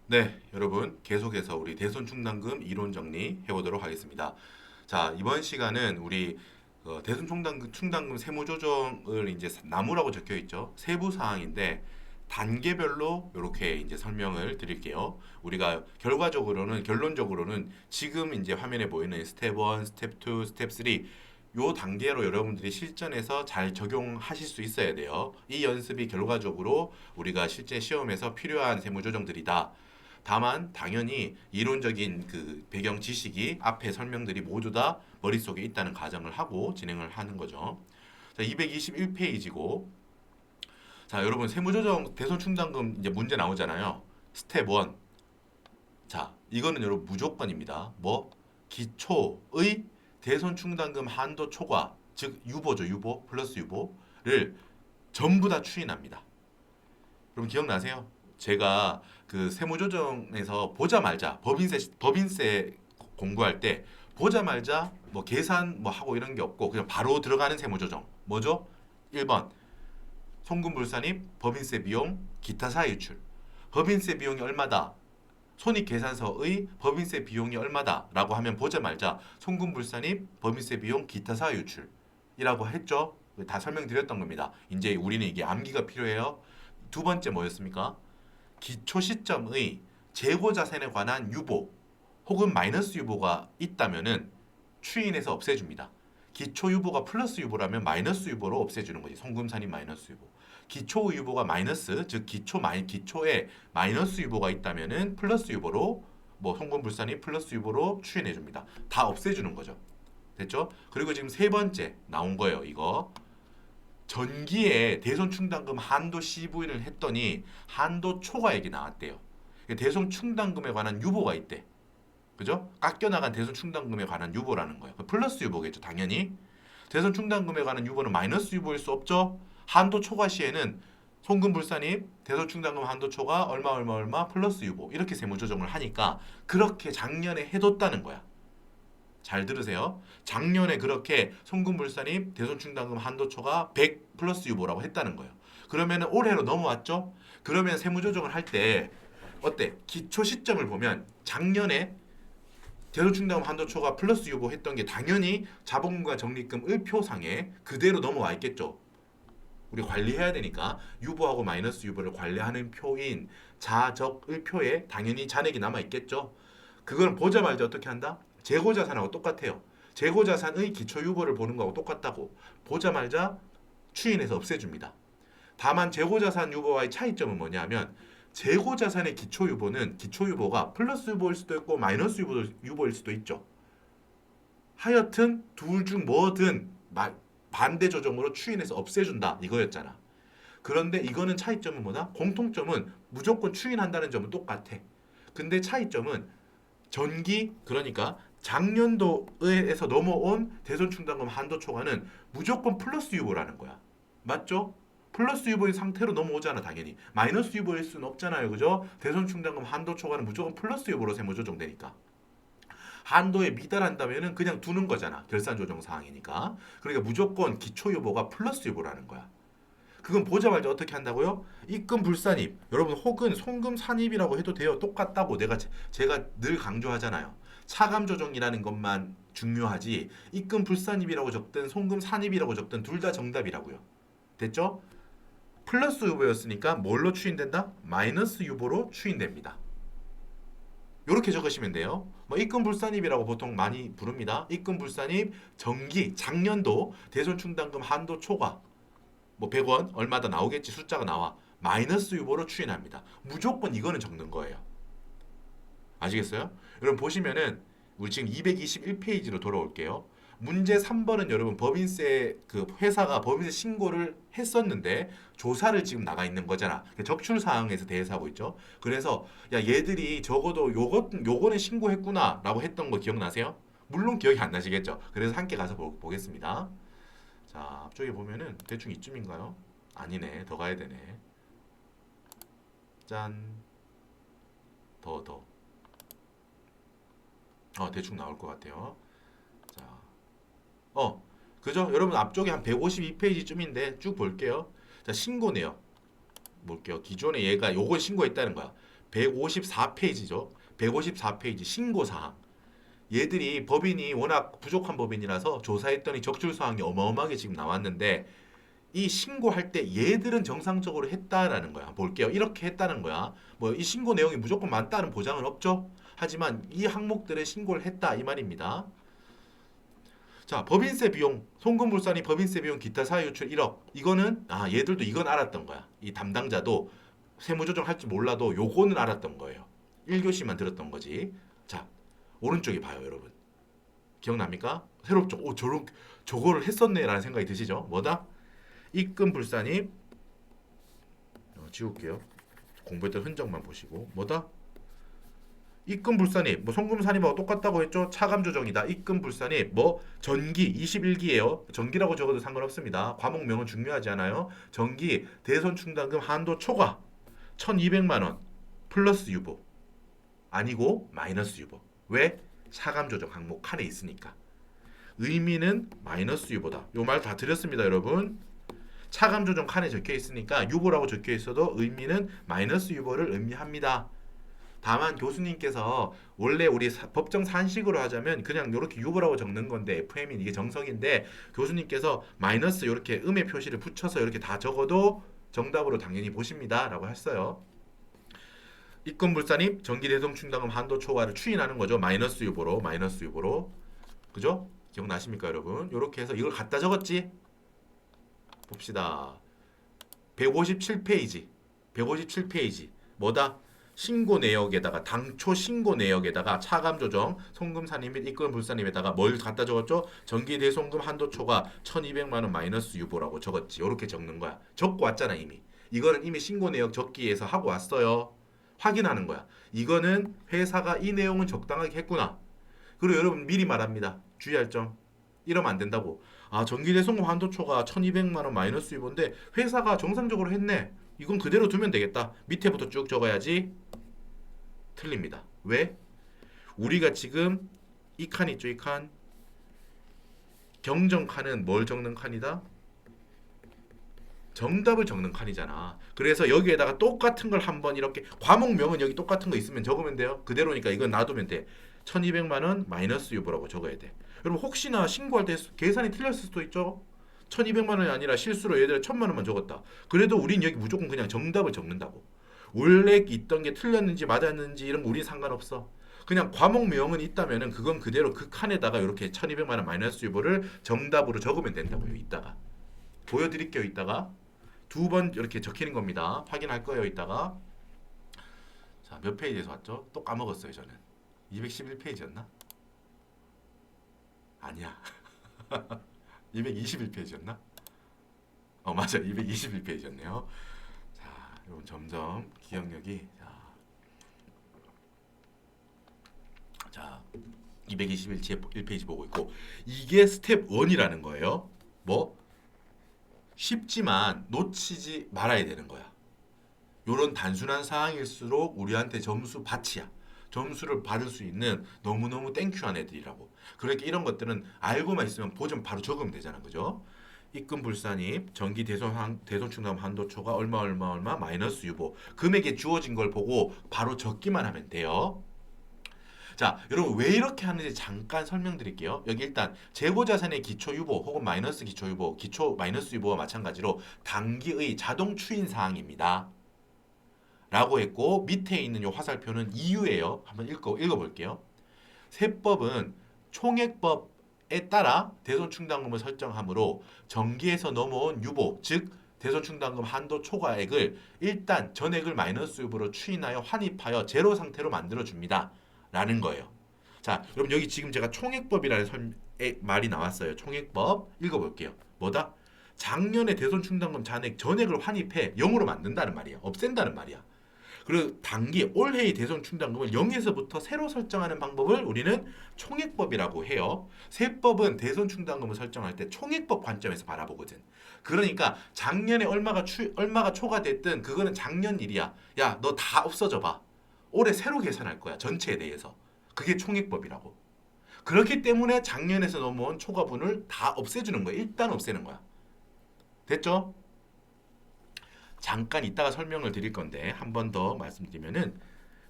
네, 여러분 계속해서 우리 대손 충당금 이론 정리 해보도록 하겠습니다. 자, 이번 시간은 우리 대손 충당금 세무 조정을 이제 나무라고 적혀 있죠. 세부 사항인데 단계별로 이렇게 이제 설명을 드릴게요. 우리가 결론적으로는 지금 이제 화면에 보이는 스텝 1, 스텝 2, 스텝 3 요 단계로 여러분들이 실전에서 잘 적용하실 수 있어야 돼요. 이 연습이 결과적으로 우리가 실제 시험에서 필요한 세무 조정들이다. 다만 당연히 이론적인 그 배경 지식이 앞에 설명들이 모두 다 머릿속에 있다는 가정을 하고 진행을 하는 거죠. 자, 221페이지고 자, 여러분 세무조정 대손충당금 이제 문제 나오잖아요. 스텝 1. 자, 이거는 여러분 무조건입니다. 뭐 기초의 대손충당금 한도 초과, 즉 유보죠. 유보 플러스 유보를 전부 다 추인합니다. 여러분 기억나세요? 제가 그 세무조정에서 보자마자 법인세 공부할 때 보자마자 뭐 계산 뭐 하고 이런 게 없고 그냥 바로 들어가는 세무조정 뭐죠? 1번 송금불산입 법인세 비용 기타 사유출 법인세 비용이 얼마다 손익계산서의 법인세 비용이 얼마다라고 하면 보자마자 송금불산입 법인세 비용 기타 사유출이라고 했죠. 다 설명드렸던 겁니다. 이제 우리는 이게 암기가 필요해요. 두 번째 뭐였습니까? 기초 시점의 재고 자산에 관한 유보 혹은 마이너스 유보가 있다면은 추인해서 없애줍니다. 기초 유보가 플러스 유보라면 마이너스 유보로 없애주는 거지. 송금산인 마이너스 유보. 기초 유보가 마이너스, 즉 기초에 마이너스 유보가 있다면은 플러스 유보로 뭐 송금불산이 플러스 유보로 추인해줍니다. 다 없애주는 거죠. 됐죠? 그리고 지금 세 번째 나온 거예요. 이거 전기에 대손충당금 한도 CV를 했더니 한도 초과액이 나왔대요. 대손충당금에 관한 유보가 있대. 그죠? 깎여나간 대손충당금에 관한 유보라는 거예요. 플러스 유보겠죠, 당연히. 대손충당금에 관한 유보는 마이너스 유보일 수 없죠. 한도 초과 시에는 송금불산입, 대손충당금 한도 초과 얼마 플러스 유보 이렇게 세무조정을 하니까 그렇게 작년에 해뒀다는 거야. 잘 들으세요. 작년에 그렇게 송금불산입, 대손충당금 한도초가 100 플러스 유보라고 했다는 거예요. 그러면 올해로 넘어왔죠? 그러면 세무조정을 할 때 어때? 기초 시점을 보면 작년에 대손충당금 한도초가 플러스 유보했던 게 당연히 자본금과 적립금 을표상에 그대로 넘어와 있겠죠. 우리 관리해야 되니까 유보하고 마이너스 유보를 관리하는 표인 자적을표에 당연히 잔액이 남아 있겠죠. 그걸 보자마자 어떻게 한다? 재고자산하고 똑같아요. 재고자산의 기초유보를 보는 거하고 똑같다고 보자마자 추인해서 없애줍니다. 다만 재고자산 유보와의 차이점은 뭐냐면 재고자산의 기초유보가 플러스 유보일 수도 있고 마이너스 유보일 수도 있죠. 하여튼 둘 중 뭐든 반대 조정으로 추인해서 없애준다 이거였잖아. 그런데 이거는 차이점은 뭐다? 공통점은 무조건 추인한다는 점은 똑같아. 근데 차이점은 그러니까 작년도에서 넘어온 대손충당금 한도 초과는 무조건 플러스 유보라는 거야. 맞죠? 플러스 유보인 상태로 넘어오잖아 당연히. 마이너스 유보일 수는 없잖아요. 그죠? 대손충당금 한도 초과는 무조건 플러스 유보로 세무조정되니까. 한도에 미달한다면은 그냥 두는 거잖아. 결산 조정 사항이니까. 그러니까 무조건 기초 유보가 플러스 유보라는 거야. 그건 보자마자 어떻게 한다고요? 입금 불산입. 여러분 혹은 송금 산입이라고 해도 돼요. 똑같다고 제가 늘 강조하잖아요. 차감 조정이라는 것만 중요하지 입금 불산입이라고 적든 송금 산입이라고 적든 둘 다 정답이라고요. 됐죠? 플러스 유보였으니까 뭘로 추인된다? 마이너스 유보로 추인됩니다. 이렇게 적으시면 돼요. 뭐 입금 불산입이라고 보통 많이 부릅니다. 입금 불산입 작년도 대손충당금 한도 초과 뭐 100원 얼마다 나오겠지 숫자가 나와. 마이너스 유보로 추인합니다. 무조건 이거는 적는 거예요. 아시겠어요? 여러분 보시면은 우리 지금 221페이지로 돌아올게요. 문제 3번은 여러분 법인세 그 회사가 법인세 신고를 했었는데 조사를 지금 나가 있는 거잖아. 적출 사항에서 대해서 하고 있죠. 그래서 야 얘들이 적어도 요거는 신고했구나라고 했던 거 기억나세요? 물론 기억이 안 나시겠죠. 그래서 함께 가서 보겠습니다. 자, 앞쪽에 보면은 대충 이쯤인가요? 아니네. 더 가야 되네. 짠. 더. 대충 나올 것 같아요. 자, 그죠? 여러분 앞쪽에 한 152페이지쯤인데 쭉 볼게요. 자, 신고 내역 볼게요. 기존에 얘가 요걸 신고했다는 거야. 154페이지죠. 154페이지 신고사항. 얘들이 법인이 워낙 부족한 법인이라서 조사했더니 적출사항이 어마어마하게 지금 나왔는데 이 신고할 때 얘들은 정상적으로 했다라는 거야. 볼게요. 이렇게 했다는 거야. 뭐 이 신고 내용이 무조건 맞다는 보장은 없죠. 하지만 이 항목들에 신고를 했다 이 말입니다. 자, 법인세 비용, 송금불산이 법인세 비용 기타 사유 유출 1억. 이거는 얘들도 이건 알았던 거야. 이 담당자도 세무조정 할지 몰라도 요거는 알았던 거예요. 1교시만 들었던 거지. 자, 오른쪽에 봐요, 여러분. 기억납니까? 새롭죠. 저거를 했었네라는 생각이 드시죠? 뭐다? 입금불산입 지울게요. 공부했던 흔적만 보시고 뭐다? 입금불산입 뭐 송금산입하고 똑같다고 했죠. 차감조정이다. 입금불산입 뭐 전기 21기예요. 전기라고 적어도 상관없습니다. 과목명은 중요하지 않아요. 전기 대손충당금 한도 초과 1200만 원 플러스 유보 아니고 마이너스 유보. 왜? 차감조정 항목 칸에 있으니까. 의미는 마이너스 유보다. 요 말 다 드렸습니다, 여러분. 차감조정 칸에 적혀 있으니까 유보라고 적혀 있어도 의미는 마이너스 유보를 의미합니다. 다만 교수님께서 원래 우리 법정 산식으로 하자면 그냥 이렇게 유보라고 적는 건데 FM이 이게 정석인데 교수님께서 마이너스 이렇게 음의 표시를 붙여서 이렇게 다 적어도 정답으로 당연히 보십니다 라고 했어요. 입금불산입 전기대송충당금 한도 초과를 추인하는 거죠. 마이너스 유보로 그죠? 기억나십니까 여러분? 이렇게 해서 이걸 갖다 적었지? 봅시다. 157페이지 뭐다? 신고 내역에다가 당초 신고 내역에다가 차감조정 송금산입 및 입금불산입에다가 뭘 갖다 적었죠? 전기대송금 한도 초과 1200만 원 마이너스 유보라고 적었지. 이렇게 적는 거야. 적고 왔잖아 이미. 이거는 이미 신고 내역 적기에서 하고 왔어요. 확인하는 거야. 이거는 회사가 이 내용은 적당하게 했구나. 그리고 여러분 미리 말합니다. 주의할 점. 이러면 안 된다고. 전기대송금 한도초가 1200만 원 마이너스 유보인데 회사가 정상적으로 했네. 이건 그대로 두면 되겠다. 밑에부터 쭉 적어야지. 틀립니다. 왜? 우리가 지금 이 칸 있죠, 이 칸. 경정 칸은 뭘 적는 칸이다? 정답을 적는 칸이잖아. 그래서 여기에다가 똑같은 걸 한번 이렇게 과목명은 여기 똑같은 거 있으면 적으면 돼요. 그대로니까 이건 놔두면 돼. 1200만 원 마이너스 유보라고 적어야 돼. 여러분 혹시나 신고할 때 계산이 틀렸을 수도 있죠. 1200만 원이 아니라 실수로 얘들 1000만 원만 적었다. 그래도 우린 여기 무조건 그냥 정답을 적는다고. 원래 있던 게 틀렸는지 맞았는지 이런 거 우린 상관없어. 그냥 과목명은 있다면은 그건 그대로 그 칸에다가 이렇게 1200만 원 마이너스 유보를 정답으로 적으면 된다고요. 이따가 보여드릴게요. 이따가 두 번 이렇게 적히는 겁니다. 확인할 거예요. 이따가. 자, 몇 페이지에서 왔죠? 또 까먹었어요. 저는 211페이지였나? 아니야. 221페이지였나? 맞아. 221페이지였네요. 자, 여러분 점점 기억력이 자 221페이지 보고 있고 이게 스텝 1이라는 거예요. 뭐? 쉽지만 놓치지 말아야 되는 거야. 요런 단순한 사항일수록 우리한테 점수 받치야. 점수를 받을 수 있는 너무너무 땡큐한 애들이라고. 그러니까 이런 것들은 알고만 있으면 보전 바로 적으면 되잖아. 그죠? 입금불산입, 전기대손충당금 한도초과 얼마 마이너스 유보. 금액에 주어진 걸 보고 바로 적기만 하면 돼요. 자, 여러분 왜 이렇게 하는지 잠깐 설명드릴게요. 여기 일단 재고자산의 기초유보 혹은 마이너스 기초유보, 기초 마이너스 유보와 마찬가지로 당기의 자동 추인 사항입니다. 라고 했고 밑에 있는 요 화살표는 이유예요. 한번 읽어볼게요. 세법은 총액법에 따라 대손충당금을 설정하므로 정기에서 넘어온 유보, 즉 대손충당금 한도 초과액을 일단 전액을 마이너스 유보로 추인하여 환입하여 제로 상태로 만들어줍니다. 라는 거예요. 자, 여러분 여기 지금 제가 총액법이라는 말이 나왔어요. 총액법 읽어볼게요. 뭐다? 작년에 대손충당금 잔액 전액을 환입해 0으로 만든다는 말이야. 없앤다는 말이야. 그리고 당기 올해의 대손충당금을 0에서부터 새로 설정하는 방법을 우리는 총액법이라고 해요. 세법은 대손충당금을 설정할 때 총액법 관점에서 바라보거든. 그러니까 작년에 얼마가 초과됐든 그거는 작년 일이야. 야, 너 다 없어져 봐. 올해 새로 계산할 거야. 전체에 대해서. 그게 총액법이라고. 그렇기 때문에 작년에서 넘어온 초과분을 다 없애주는 거야. 일단 없애는 거야. 됐죠? 잠깐 이따가 설명을 드릴 건데 한 번 더 말씀드리면은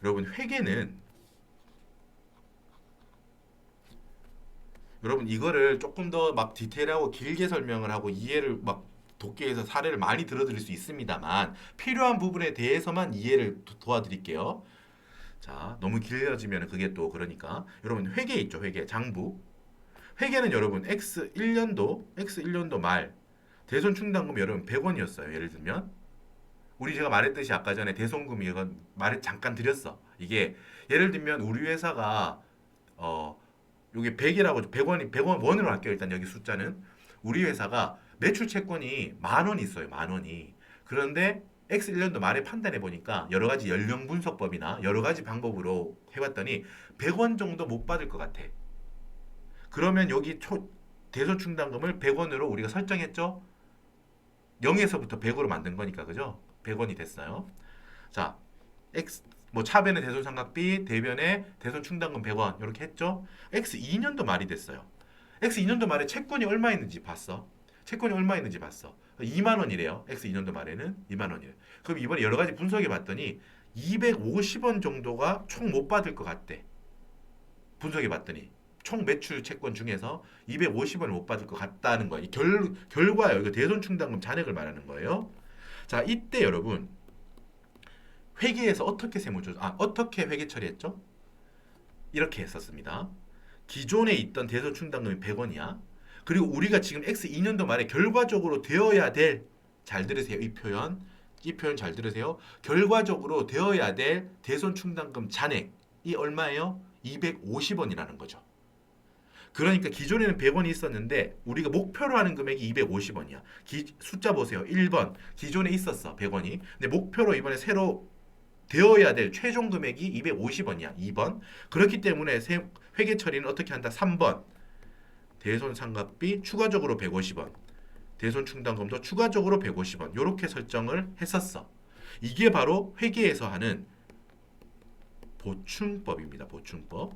여러분 회계는 여러분 이거를 조금 더 막 디테일하고 길게 설명을 하고 이해를 막 독해에서 사례를 많이 들어드릴 수 있습니다만 필요한 부분에 대해서만 이해를 도와드릴게요. 자, 너무 길어지면 그게 또 그러니까 여러분 회계 있죠, 회계 장부. 회계는 여러분 X1년도 말 대손 충당금 여러분 100원이었어요. 예를 들면 우리 제가 말했듯이 아까 전에 대손금이 이건 말을 잠깐 드렸어. 이게 예를 들면 우리 회사가 요게 100이라고 100원 원으로 할게요. 일단 여기 숫자는 우리 회사가 매출 채권이 10,000원 있어요. 10,000원이. 그런데 X1년도 말에 판단해 보니까 여러 가지 연령 분석법이나 여러 가지 방법으로 해봤더니 100원 정도 못 받을 것 같아. 그러면 여기 대소충당금을 100원으로 우리가 설정했죠? 0에서부터 100으로 만든 거니까 그죠? 100원이 됐어요. 자, X 뭐 차변의 대손상각비, 대변의 대손충당금 100원 이렇게 했죠? X2년도 말이 됐어요. X2년도 말에 채권이 얼마 있는지 봤어? 채권이 얼마 있는지 봤어. 2만 원이래요. X2년도 말에는 2만 원이래요. 그럼 이번에 여러 가지 분석해 봤더니 250원 정도가 총 못 받을 것 같대. 분석해 봤더니 총 매출 채권 중에서 250원을 못 받을 것 같다는 거야. 이 결과예요. 이거 대손충당금 잔액을 말하는 거예요. 자, 이때 여러분 회계에서 어떻게 회계 처리했죠? 이렇게 했었습니다. 기존에 있던 대손충당금이 100원이야. 그리고 우리가 지금 X2년도 말에 결과적으로 되어야 될, 잘 들으세요. 이 표현 잘 들으세요. 결과적으로 되어야 될 대손충당금 잔액이 얼마예요? 250원이라는 거죠. 그러니까 기존에는 100원이 있었는데 우리가 목표로 하는 금액이 250원이야. 숫자 보세요. 1번 기존에 있었어 100원이. 근데 목표로 이번에 새로 되어야 될 최종 금액이 250원이야. 2번. 그렇기 때문에 회계 처리는 어떻게 한다? 3번. 대손상각비 추가적으로 150원. 대손충당금도 추가적으로 150원. 이렇게 설정을 했었어. 이게 바로 회계에서 하는 보충법입니다. 보충법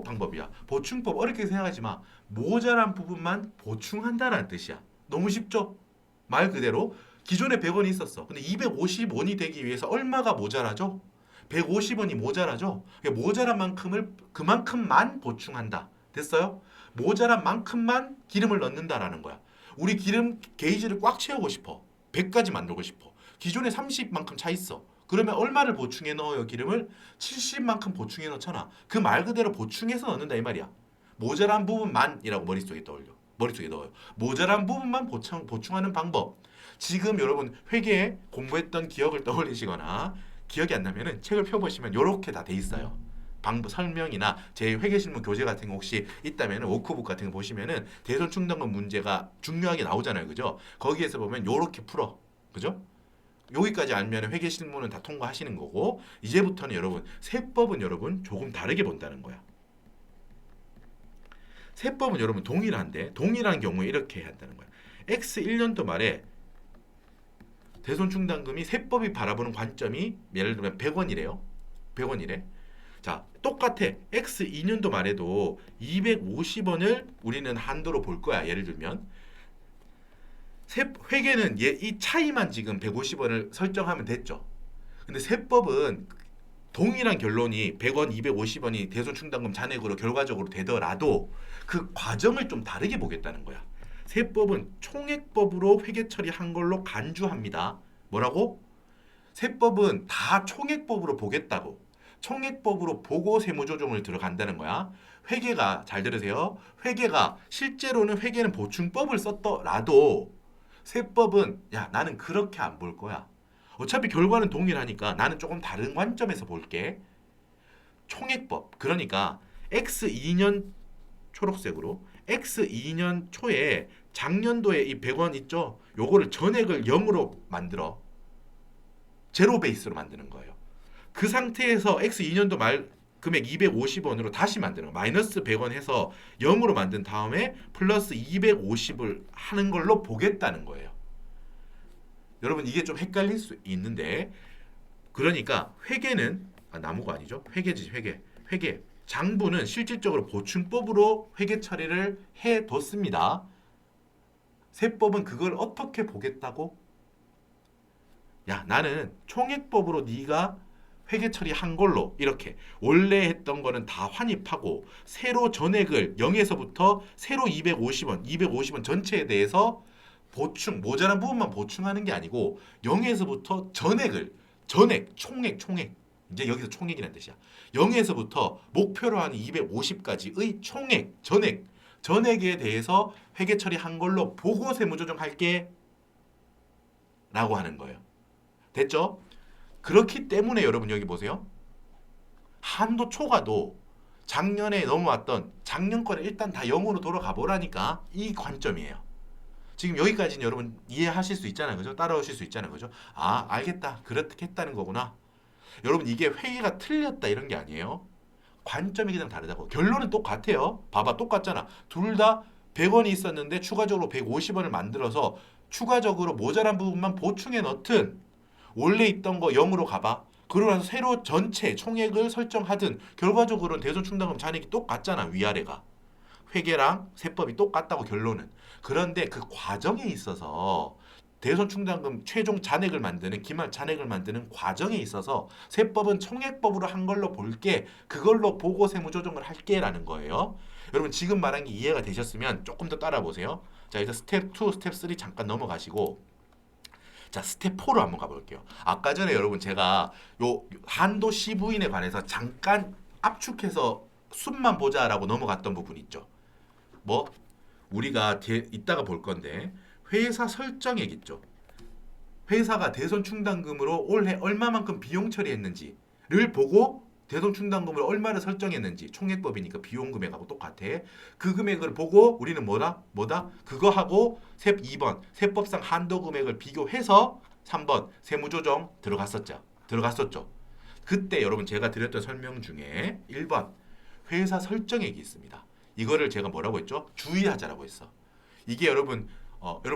방법이야. 보충법 어렵게 생각하지 마. 모자란 부분만 보충한다는 뜻이야. 너무 쉽죠? 말 그대로 기존에 100원이 있었어. 근데 250원이 되기 위해서 얼마가 모자라죠? 150원이 모자라죠? 모자란 만큼을 그만큼만 보충한다. 됐어요? 모자란 만큼만 기름을 넣는다라는 거야. 우리 기름 게이지를 꽉 채우고 싶어. 100까지 만들고 싶어. 기존에 30만큼 차 있어. 그러면 얼마를 보충해 넣어요? 기름을 70만큼 보충해 넣잖아. 그 말 그대로 보충해서 넣는다 이 말이야. 모자란 부분만이라고 머릿속에 넣어요. 모자란 부분만 보충하는 방법. 지금 여러분 회계에 공부했던 기억을 떠올리시거나 기억이 안 나면은 책을 펴보시면 이렇게 다 돼 있어요. 방법 설명이나 제 회계실무 교재 같은 거 혹시 있다면 워크북 같은 거 보시면은 대손충당금 문제가 중요하게 나오잖아요. 그죠? 거기에서 보면 이렇게 풀어. 그죠? 여기까지 알면 회계 실무는 다 통과하시는 거고 이제부터는 여러분 세법은 여러분 조금 다르게 본다는 거야. 세법은 여러분 동일한 경우에 이렇게 해야 한다는 거야. X1년도 말에 대손충당금이 세법이 바라보는 관점이 예를 들면 100원이래요. 100원이래. 자, 똑같아. X2년도 말에도 250원을 우리는 한도로 볼 거야. 예를 들면 회계는 이 차이만 지금 150원을 설정하면 됐죠. 근데 세법은 동일한 결론이 100원, 250원이 대손충당금 잔액으로 결과적으로 되더라도 그 과정을 좀 다르게 보겠다는 거야. 세법은 총액법으로 회계 처리한 걸로 간주합니다. 뭐라고? 세법은 다 총액법으로 보겠다고. 총액법으로 보고 세무조정을 들어간다는 거야. 회계가 잘 들으세요. 실제로는 회계는 보충법을 썼더라도 세법은 나는 그렇게 안 볼 거야. 어차피 결과는 동일하니까 나는 조금 다른 관점에서 볼게. 총액법. 그러니까 X2년 초록색으로 X2년 초에 작년도에 이 100원 있죠? 요거를 전액을 0으로 만들어. 제로 베이스로 만드는 거예요. 그 상태에서 X2년도 말 금액 250원으로 다시 만드는 거. 마이너스 100원 해서 0으로 만든 다음에 플러스 250을 하는 걸로 보겠다는 거예요. 여러분 이게 좀 헷갈릴 수 있는데 그러니까 회계는 나무가 아니죠. 회계지 회계. 장부는 실질적으로 보충법으로 회계 처리를 해뒀습니다. 세법은 그걸 어떻게 보겠다고? 나는 총액법으로 네가 회계 처리한 걸로 이렇게 원래 했던 거는 다 환입하고 새로 전액을 0에서부터 새로 250원 전체에 대해서 보충 모자란 부분만 보충하는 게 아니고 0에서부터 총액 이제 여기서 총액이라는 뜻이야. 0에서부터 목표로 하는 250까지의 전액에 대해서 회계 처리한 걸로 보고 세무조정할게 라고 하는 거예요. 됐죠? 그렇기 때문에 여러분 여기 보세요. 한도 초과도 작년에 넘어왔던 작년 거를 일단 다 0으로 돌아가 보라니까 이 관점이에요. 지금 여기까지는 여러분 이해하실 수 있잖아요. 그죠? 따라오실 수 있잖아요. 그죠? 아, 알겠다. 그렇게 했다는 거구나. 여러분 이게 회계가 틀렸다 이런 게 아니에요. 관점이 그냥 다르다고. 결론은 똑같아요. 봐봐, 똑같잖아. 둘 다 100원이 있었는데 추가적으로 150원을 만들어서 추가적으로 모자란 부분만 보충해 넣든 원래 있던 거 0으로 가봐. 그러고 나서 새로 전체 총액을 설정하든 결과적으로는 대손충당금 잔액이 똑같잖아. 위아래가. 회계랑 세법이 똑같다고 결론은. 그런데 그 과정에 있어서 대손충당금 최종 잔액을 만드는 기말 잔액을 만드는 과정에 있어서 세법은 총액법으로 한 걸로 볼게. 그걸로 보고 세무조정을 할게라는 거예요. 여러분 지금 말한 게 이해가 되셨으면 조금 더 따라 보세요. 자, 일단 스텝 2, 스텝 3 잠깐 넘어가시고 자, 스텝 4로 한번 가볼게요. 아까 전에 여러분 제가 요 한도 CV인에 관해서 잠깐 압축해서 숫만 보자라고 넘어갔던 부분 있죠. 뭐 우리가 이따가 볼 건데 회사 설정액 있죠. 회사가 대손충당금으로 올해 얼마만큼 비용 처리했는지를 보고 대손충당금을 얼마를 설정했는지 총액법이니까 비용 금액하고 똑같아. 그 금액을 보고 우리는 뭐다? 그거하고 2번 세법상 한도 금액을 비교해서 3번 세무조정 들어갔었죠. 그때 여러분 제가 드렸던 설명 중에 1번 회사 설정액이 있습니다. 이거를 제가 뭐라고 했죠? 주의하자라고 했어. 이게 여러분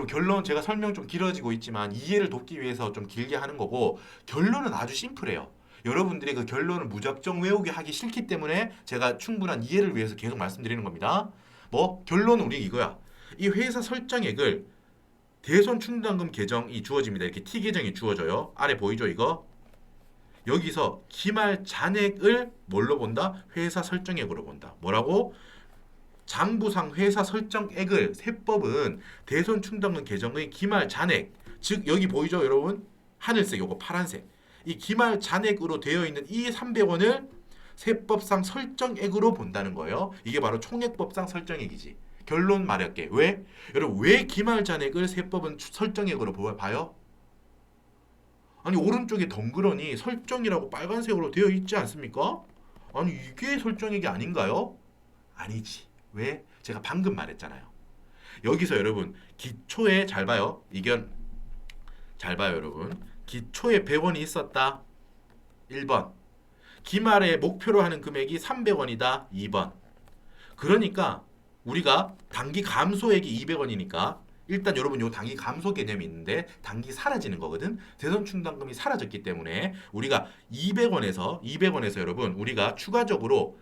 결론 제가 설명 좀 길어지고 있지만 이해를 돕기 위해서 좀 길게 하는 거고 결론은 아주 심플해요. 여러분들이 그 결론을 무작정 외우게 하기 싫기 때문에 제가 충분한 이해를 위해서 계속 말씀드리는 겁니다. 뭐 결론은 우리 이거야. 이 회사 설정액을 대손충당금 계정이 주어집니다. 이렇게 T 계정이 주어져요. 아래 보이죠 이거? 여기서 기말 잔액을 뭘로 본다? 회사 설정액으로 본다. 뭐라고? 장부상 회사 설정액을 세법은 대손충당금 계정의 기말 잔액, 즉 여기 보이죠 여러분? 하늘색 요거 파란색 이 기말 잔액으로 되어 있는 이 300원을 세법상 설정액으로 본다는 거예요. 이게 바로 총액법상 설정액이지. 결론 말할게. 왜? 여러분 왜 기말 잔액을 세법은 설정액으로 봐요? 아니 오른쪽에 덩그러니 설정이라고 빨간색으로 되어 있지 않습니까? 아니 이게 설정액이 아닌가요? 아니지. 왜? 제가 방금 말했잖아요. 여기서 여러분 기초에 잘 봐요. 이견 잘 봐요 여러분. 기초에 100원이 있었다. 1번. 기말에 목표로 하는 금액이 300원이다. 2번. 그러니까 우리가 단기 감소액이 200원이니까 일단 여러분 요 단기 감소 개념이 있는데 단기 사라지는 거거든. 대손충당금이 사라졌기 때문에 우리가 200원에서 여러분 우리가 추가적으로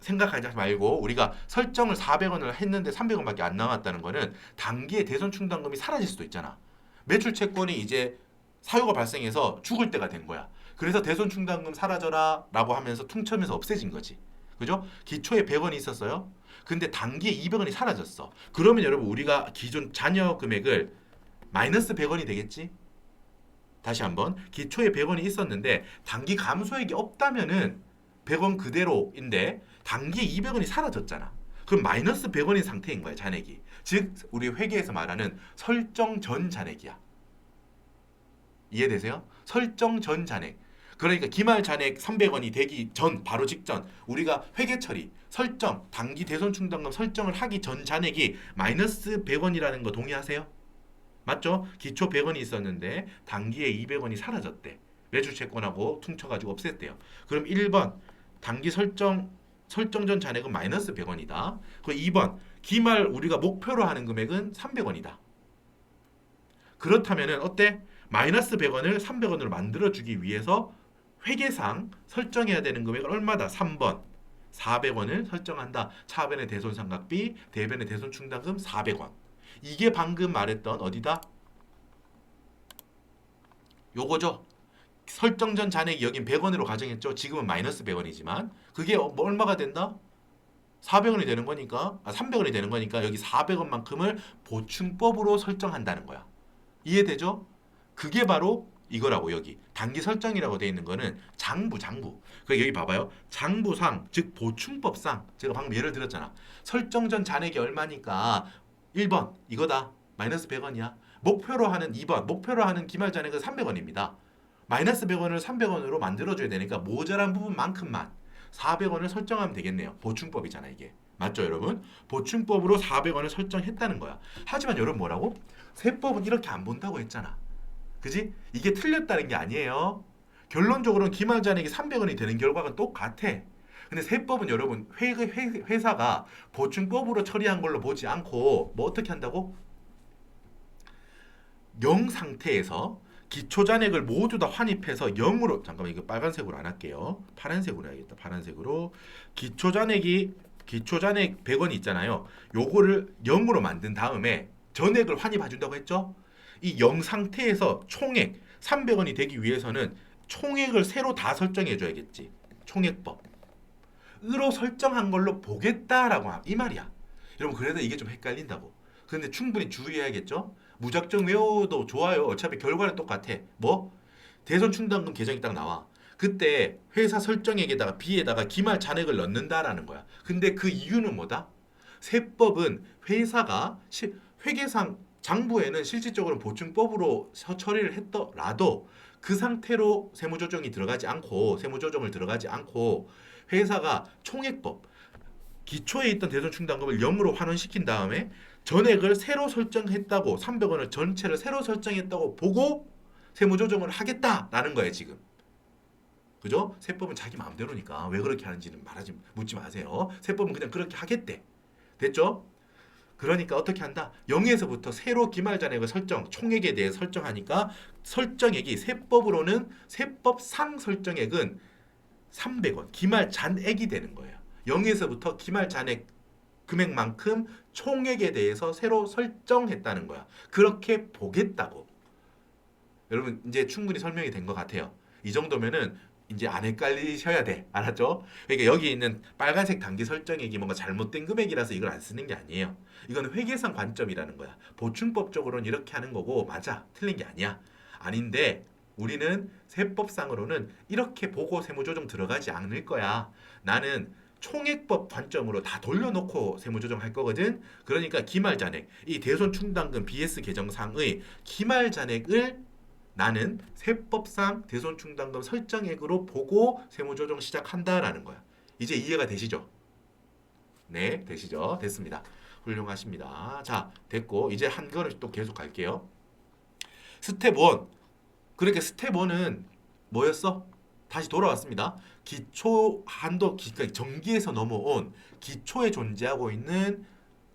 생각하지 말고 우리가 설정을 400원을 했는데 300원밖에 안 남았다는 거는 단기에 대손충당금이 사라질 수도 있잖아. 매출 채권이 이제 사유가 발생해서 죽을 때가 된 거야. 그래서 대손충당금 사라져라 라고 하면서 퉁쳐면서 없애진 거지. 그죠? 기초에 100원이 있었어요. 근데 단기에 200원이 사라졌어. 그러면 여러분 우리가 기존 잔여 금액을 마이너스 100원이 되겠지? 다시 한번 기초에 100원이 있었는데 단기 감소액이 없다면은 100원 그대로인데 단기에 200원이 사라졌잖아. 그럼 마이너스 100원인 상태인 거야 잔액이. 즉 우리 회계에서 말하는 설정 전 잔액이야. 이해되세요? 설정 전 잔액. 그러니까 기말 잔액 300원이 되기 전 바로 직전 우리가 회계 처리 설정 단기 대손충당금 설정을 하기 전 잔액이 마이너스 100원이라는 거 동의하세요? 맞죠? 기초 100원이 있었는데 단기에 200원이 사라졌대. 매출채권하고 퉁쳐가지고 없앴대요. 그럼 1번 단기 설정 전 잔액은 마이너스 100원이다. 그리고 2번 기말 우리가 목표로 하는 금액은 300원이다. 그렇다면은 어때? 마이너스 100원을 300원으로 만들어주기 위해서 회계상 설정해야 되는 금액은 얼마다? 3번 400원을 설정한다. 차변의 대손상각비, 대변의 대손충당금 400원. 이게 방금 말했던 어디다? 요거죠. 설정 전 잔액이 여긴 100원으로 가정했죠. 지금은 마이너스 100원이지만 그게 뭐 얼마가 된다? 400원이 되는 거니까 300원이 되는 거니까 여기 400원만큼을 보충법으로 설정한다는 거야. 이해되죠? 그게 바로 이거라고 여기 단기 설정이라고 돼 있는 거는 장부. 그 여기 봐봐요. 장부상 즉 보충법상 제가 방금 예를 들었잖아. 설정 전 잔액이 얼마니까 1번 이거다. 마이너스 100원이야. 목표로 하는 2번 목표로 하는 기말 잔액은 300원입니다. 마이너스 100원을 300원으로 만들어줘야 되니까 모자란 부분만큼만 400원을 설정하면 되겠네요. 보충법이잖아 이게. 맞죠 여러분? 보충법으로 400원을 설정했다는 거야. 하지만 여러분 뭐라고? 세법은 이렇게 안 본다고 했잖아. 그지? 이게 틀렸다는 게 아니에요. 결론적으로는 기말잔액이 300원이 되는 결과가 똑같아. 근데 세법은 여러분 회사가 보충법으로 처리한 걸로 보지 않고 뭐 어떻게 한다고? 0 상태에서 기초잔액을 모두 다 환입해서 0으로 잠깐만 이거 빨간색으로 안 할게요. 파란색으로 해야겠다. 파란색으로 기초잔액 100원이 있잖아요. 요거를 0으로 만든 다음에 전액을 환입해 준다고 했죠? 이 0 상태에서 총액 300원이 되기 위해서는 총액을 새로 다 설정해 줘야겠지. 총액법. 으로 설정한 걸로 보겠다라고 이 말이야. 여러분 그래도 이게 좀 헷갈린다고. 근데 충분히 주의해야겠죠? 무작정 외워도 좋아요. 어차피 결과는 똑같아. 뭐? 대손 충당금 계정이 딱 나와. 그때 회사 설정액에다가 B에다가 기말 잔액을 넣는다라는 거야. 근데 그 이유는 뭐다? 세법은 회사가 회계상 장부에는 실질적으로 보충법으로 처리를 했더라도 그 상태로 세무조정을 들어가지 않고 회사가 총액법 기초에 있던 대손충당금을 0으로 환원시킨 다음에 전액을 새로 설정했다고 300원을 전체를 새로 설정했다고 보고 세무조정을 하겠다라는 거예요 지금. 그죠? 세법은 자기 마음대로니까 왜 그렇게 하는지는 묻지 마세요. 세법은 그냥 그렇게 하겠대. 됐죠? 그러니까 어떻게 한다? 0에서부터 새로 기말잔액을 총액에 대해 설정하니까 설정액이 세법으로는 세법상 설정액은 300원 기말잔액이 되는 거예요. 0에서부터 기말잔액 금액만큼 총액에 대해서 새로 설정했다는 거야. 그렇게 보겠다고. 여러분 이제 충분히 설명이 된 것 같아요. 이 정도면은 이제 안 헷갈리셔야 돼. 알았죠? 그러니까 여기 있는 빨간색 단기 설정액이 뭔가 잘못된 금액이라서 이걸 안 쓰는 게 아니에요. 이건 회계상 관점이라는 거야. 보충법적으로는 이렇게 하는 거고 맞아. 틀린 게 아니야. 아닌데 우리는 세법상으로는 이렇게 보고 세무조정 들어가지 않을 거야. 나는 총액법 관점으로 다 돌려놓고 세무조정할 거거든. 그러니까 기말잔액, 이 대손충당금 BS 개정상의 기말잔액을 나는 세법상 대손충당금 설정액으로 보고 세무조정 시작한다라는 거야. 이제 이해가 되시죠? 네, 되시죠? 됐습니다. 훌륭하십니다. 자, 됐고 이제 한 걸음 또 계속 갈게요. 스텝 1. 그렇게 스텝 1은 뭐였어? 다시 돌아왔습니다. 기초 한도 그러니까 정기에서 넘어온 기초에 존재하고 있는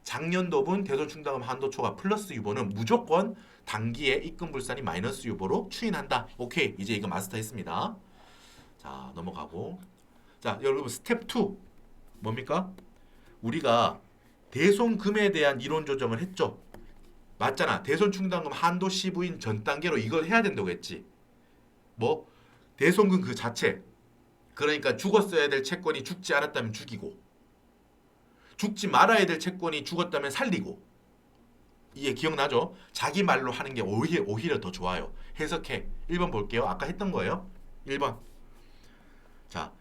작년도분 대손충당금 한도초과 플러스 유보는 무조건 단기에 입금불산이 마이너스 유보로 추인한다. 오케이. 이제 이거 마스터했습니다. 자, 넘어가고. 자, 여러분 스텝 2 뭡니까? 우리가 대손금에 대한 이론 조정을 했죠. 맞잖아. 대손충당금 한도 CV인 전 단계로 이걸 해야 된다고 했지. 뭐? 대손금 그 자체. 그러니까 죽었어야 될 채권이 죽지 않았다면 죽이고 죽지 말아야 될 채권이 죽었다면 살리고. 이게 기억나죠? 자기 말로 하는 게 오히려 더 좋아요. 해석해. 1번 볼게요. 아까 했던 거예요. 1번. 자,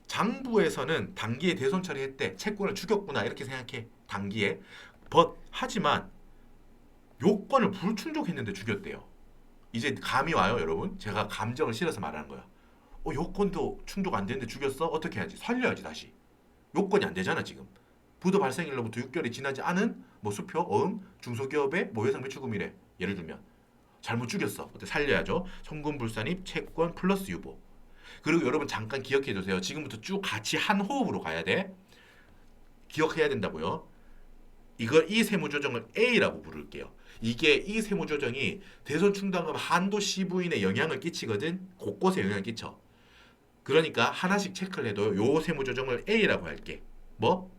장부에서는 단기에 대손 처리했대. 채권을 죽였구나. 이렇게 생각해. 단기에. 하지만 요건을 불충족했는데 죽였대요. 이제 감이 와요, 여러분. 제가 감정을 실어서 말하는 거야. 요건도 충족 안 되는데 죽였어? 어떻게 해야지? 살려야지 다시. 요건이 안 되잖아 지금. 부도 발생일로부터 6개월이 지나지 않은 뭐 수표, 어음, 중소기업의 뭐 예상 매출금이래. 예를 들면 잘못 죽였어. 어때? 살려야죠. 송금불산입, 채권 플러스 유보. 그리고 여러분 잠깐 기억해 두세요. 지금부터 쭉 같이 한 호흡으로 가야 돼. 기억해야 된다고요. 이 세무조정을 A라고 부를게요. 이게 이 세무조정이 대손충당금 한도 CV인에 영향을 끼치거든. 곳곳에 영향을 끼쳐. 그러니까 하나씩 체크를 해도 요 세무조정을 A라고 할게. 뭐?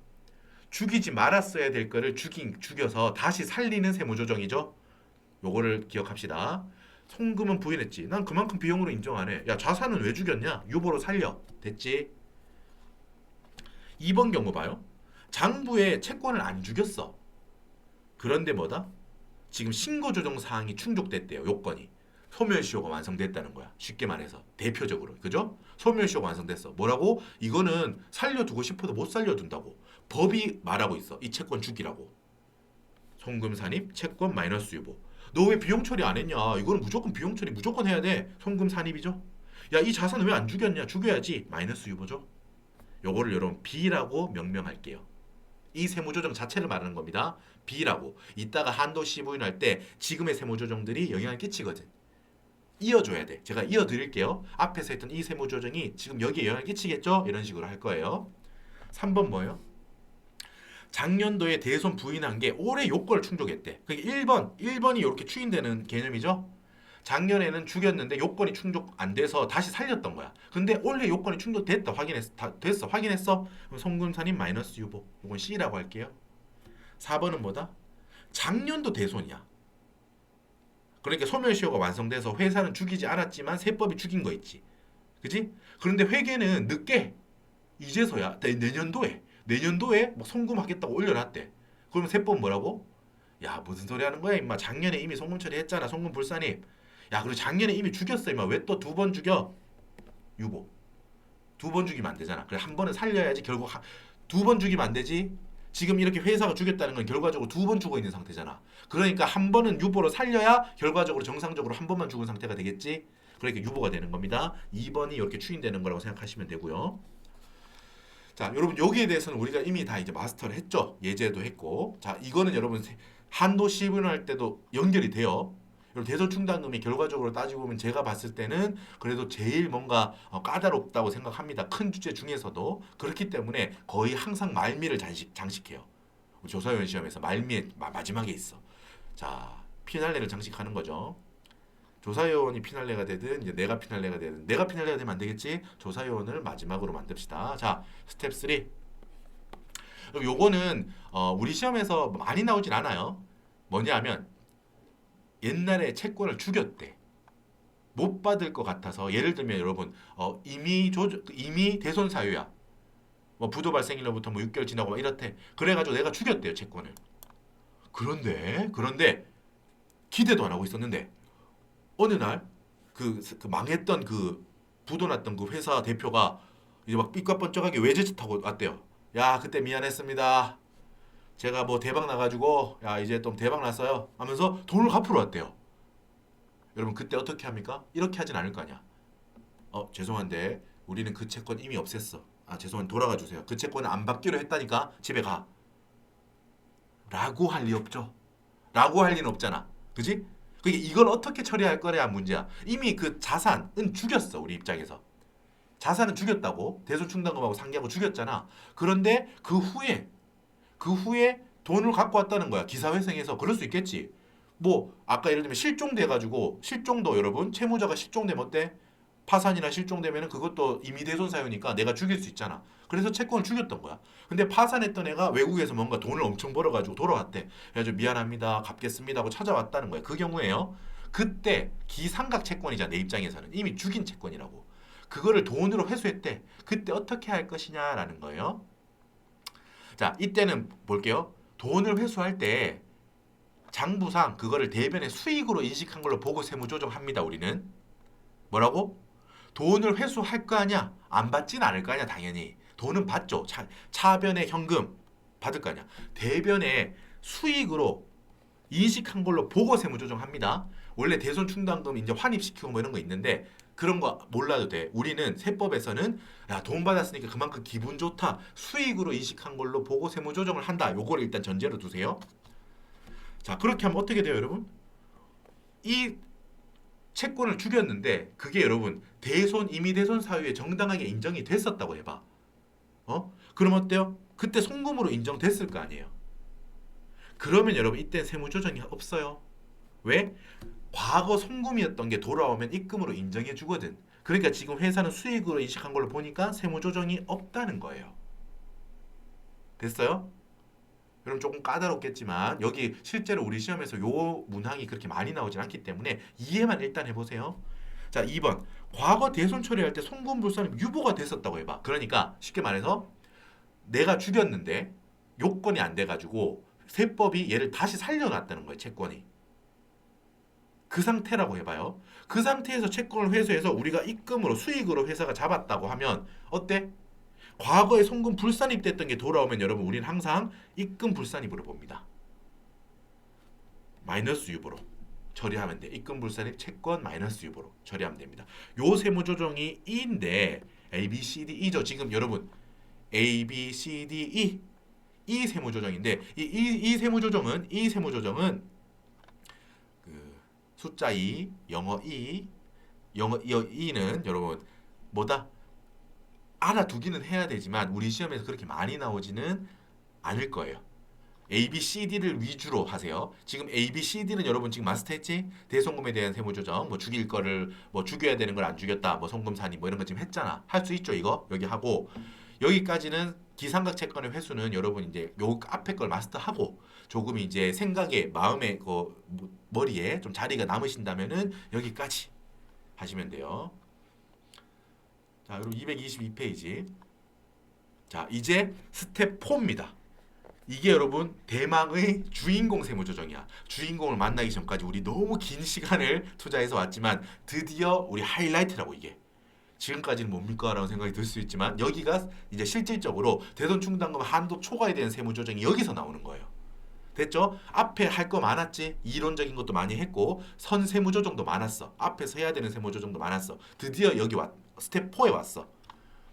죽이지 말았어야 될 거를 죽여서 다시 살리는 세무조정이죠. 요거를 기억합시다. 송금은 부인했지. 난 그만큼 비용으로 인정 안 해. 야, 자산은 왜 죽였냐? 유보로 살려. 됐지? 2번 경우 봐요. 장부에 채권을 안 죽였어. 그런데 뭐다? 지금 신고 조정 사항이 충족됐대요. 요건이. 소멸시효가 완성됐다는 거야. 쉽게 말해서. 대표적으로. 그죠? 소멸시효가 완성됐어. 뭐라고? 이거는 살려두고 싶어도 못 살려둔다고. 법이 말하고 있어. 이 채권 죽이라고. 송금 산입, 채권 마이너스 유보. 너 왜 비용 처리 안 했냐? 이거는 무조건 비용 처리 무조건 해야 돼. 송금 산입이죠. 야, 이 자산을 왜 안 죽였냐? 죽여야지. 마이너스 유보죠. 요거를 여러분 B라고 명명할게요. 이 세무조정 자체를 말하는 겁니다. B라고. 이따가 한도 시 부인할 때 지금의 세무조정들이 영향을 끼치거든. 이어줘야 돼. 제가 이어드릴게요. 앞에서 했던 이 세무조정이 지금 여기에 영향을 끼치겠죠? 이런 식으로 할 거예요. 3번 뭐예요? 작년도에 대손 부인한 게 올해 요건을 충족했대. 그게 1번이 이렇게 추인되는 개념이죠. 작년에는 죽였는데 요건이 충족 안 돼서 다시 살렸던 거야. 근데 올해 요건이 충족됐다. 됐어. 확인했어. 그럼 송금산인 마이너스 유보. 이건 C라고 할게요. 4번은 뭐다? 작년도 대손이야. 그러니까 소멸시효가 완성돼서 회사는 죽이지 않았지만 세법이 죽인 거 있지. 그지? 그런데 회계는 늦게 이제서야 내년도에 뭐 송금하겠다고 올려놨대. 그러면 세법 뭐라고? 야, 무슨 소리 하는 거야 임마. 작년에 이미 송금 처리했잖아. 송금 불산입. 야, 그리고 작년에 이미 죽였어 임마. 왜 또 2번 죽여? 유보. 2번 죽이면 안 되잖아. 그래, 한 번은 살려야지. 결국 2번 죽이면 안 되지. 지금 이렇게 회사가 죽였다는 건 결과적으로 2번 죽어 있는 상태잖아. 그러니까 한 번은 유보로 살려야 결과적으로 정상적으로 한 번만 죽은 상태가 되겠지. 그러니까 유보가 되는 겁니다. 2번이 이렇게 추인되는 거라고 생각하시면 되고요. 자, 여러분 여기에 대해서는 우리가 이미 다 이제 마스터를 했죠. 예제도 했고. 자, 이거는 여러분 한도 시분할 때도 연결이 돼요. 여러분 대손 충당금이 결과적으로 따지고 보면 제가 봤을 때는 그래도 제일 뭔가 까다롭다고 생각합니다. 큰 주제 중에서도. 그렇기 때문에 거의 항상 말미를 장식해요. 조사위원 시험에서 말미에 마지막에 있어. 자, 피날레를 장식하는 거죠. 조사위원이 피날레가 되든 이제 내가 피날레가 되든, 내가 피날레가 되면 안 되겠지. 조사위원을 마지막으로 만듭시다. 자, 스텝 3. 요거는 우리 시험에서 많이 나오진 않아요. 뭐냐면 옛날에 채권을 죽였대. 못 받을 것 같아서. 예를 들면 여러분 이미 대손 사유야. 뭐 부도 발생일로부터 뭐 6개월 지나고 막 이렇대. 그래가지고 내가 죽였대요, 채권을. 그런데 기대도 안 하고 있었는데 어느 날 그 망했던 그 부도났던 그 회사 대표가 이제 막 삐까뻔쩍하게 외제차 타고 왔대요. 야, 그때 미안했습니다. 제가 뭐 대박 나가지고 야, 이제 좀 대박 났어요 하면서 돈을 갚으러 왔대요. 여러분 그때 어떻게 합니까? 이렇게 하진 않을 거 아니야. 죄송한데 우리는 그 채권 이미 없앴어. 아, 죄송한데 돌아가 주세요. 그 채권을 안 받기로 했다니까 집에 가. 라고 할 리 없죠. 라고 할 리는 없잖아. 그지? 그게 이걸 어떻게 처리할 거냐 문제야. 이미 그 자산은 죽였어. 우리 입장에서. 자산은 죽였다고. 대손충당금하고 상기하고 죽였잖아. 그런데 그 후에 돈을 갖고 왔다는 거야. 기사회생해서. 그럴 수 있겠지. 뭐 아까 예를 들면 실종돼가지고, 실종도 여러분 채무자가 실종되면 어때? 파산이나 실종되면 그것도 임의 대손 사유니까 내가 죽일 수 있잖아. 그래서 채권을 죽였던 거야. 근데 파산했던 애가 외국에서 뭔가 돈을 엄청 벌어가지고 돌아왔대. 그래가지고 미안합니다, 갚겠습니다 하고 찾아왔다는 거야. 그 경우에요. 그때 기상각 채권이잖아. 내 입장에서는 이미 죽인 채권이라고. 그거를 돈으로 회수했대. 그때 어떻게 할 것이냐라는 거예요. 자, 이때는 볼게요. 돈을 회수할 때 장부상 그거를 대변의 수익으로 인식한 걸로 보고 세무조정합니다. 우리는 뭐라고? 돈을 회수할 거 아니야? 안 받진 않을 거 아니야? 당연히 돈은 받죠. 차변의 현금 받을 거 아니야? 대변의 수익으로 인식한 걸로 보고 세무조정합니다. 원래 대손 충당금 이제 환입시키고 뭐 이런 거 있는데 그런 거 몰라도 돼. 우리는 세법에서는 야, 돈 받았으니까 그만큼 기분 좋다. 수익으로 인식한 걸로 보고 세무조정을 한다. 요거를 일단 전제로 두세요. 자, 그렇게 하면 어떻게 돼요, 여러분? 이 채권을 죽였는데 그게 여러분 대손, 임의대손 사유에 정당하게 인정이 됐었다고 해봐. 그럼 어때요? 그때 송금으로 인정됐을 거 아니에요. 그러면 여러분 이때 세무조정이 없어요. 왜? 과거 송금이었던 게 돌아오면 입금으로 인정해 주거든. 그러니까 지금 회사는 수익으로 인식한 걸로 보니까 세무조정이 없다는 거예요. 됐어요? 여러분 조금 까다롭겠지만 여기 실제로 우리 시험에서 요 문항이 그렇게 많이 나오진 않기 때문에 이해만 일단 해보세요. 자, 2번. 과거 대손 처리할 때 송금불산이 유보가 됐었다고 해봐. 그러니까 쉽게 말해서 내가 죽였는데 요건이 안 돼가지고 세법이 얘를 다시 살려놨다는 거예요. 채권이. 그 상태라고 해봐요. 그 상태에서 채권을 회수해서 우리가 입금으로 수익으로 회사가 잡았다고 하면 어때? 과거에 송금 불산입됐던 게 돌아오면 여러분 우리는 항상 입금 불산입으로 봅니다. 마이너스 유보로 처리하면 돼. 입금 불산입 채권 마이너스 유보로 처리하면 됩니다. 요 세무 조정이 E인데 A, B, C, D, E죠. 지금 여러분 A, B, C, D, E 이 세무 조정인데 이 세무 조정은 그 숫자 2, 영어 영어 E는 여러분 뭐다? 알아두기는 해야 되지만 우리 시험에서 그렇게 많이 나오지는 않을 거예요. A, B, C, D를 위주로 하세요. 지금 A, B, C, D는 여러분 지금 마스터했지? 대송금에 대한 세무조정, 뭐 죽일 거를 뭐 죽여야 되는 걸 안 죽였다, 뭐 송금산이 뭐 이런 거 지금 했잖아. 할 수 있죠 이거 여기 하고 여기까지는 기상각 채권의 회수는 여러분 이제 요 앞에 걸 마스터하고 조금 이제 생각에 마음에 그 머리에 좀 자리가 남으신다면은 여기까지 하시면 돼요. 자, 그리고 222페이지. 자, 이제 스텝 4입니다. 이게 여러분 대망의 주인공 세무조정이야. 주인공을 만나기 전까지 우리 너무 긴 시간을 투자해서 왔지만 드디어 우리 하이라이트라고 이게. 지금까지는 뭡니까? 라는 생각이 들 수 있지만 여기가 이제 실질적으로 대손충당금 한도 초과에 대한 세무조정이 여기서 나오는 거예요. 됐죠? 앞에 할 거 많았지? 이론적인 것도 많이 했고 선세무조정도 많았어. 앞에서 해야 되는 세무조정도 많았어. 드디어 여기 스텝 4에 왔어.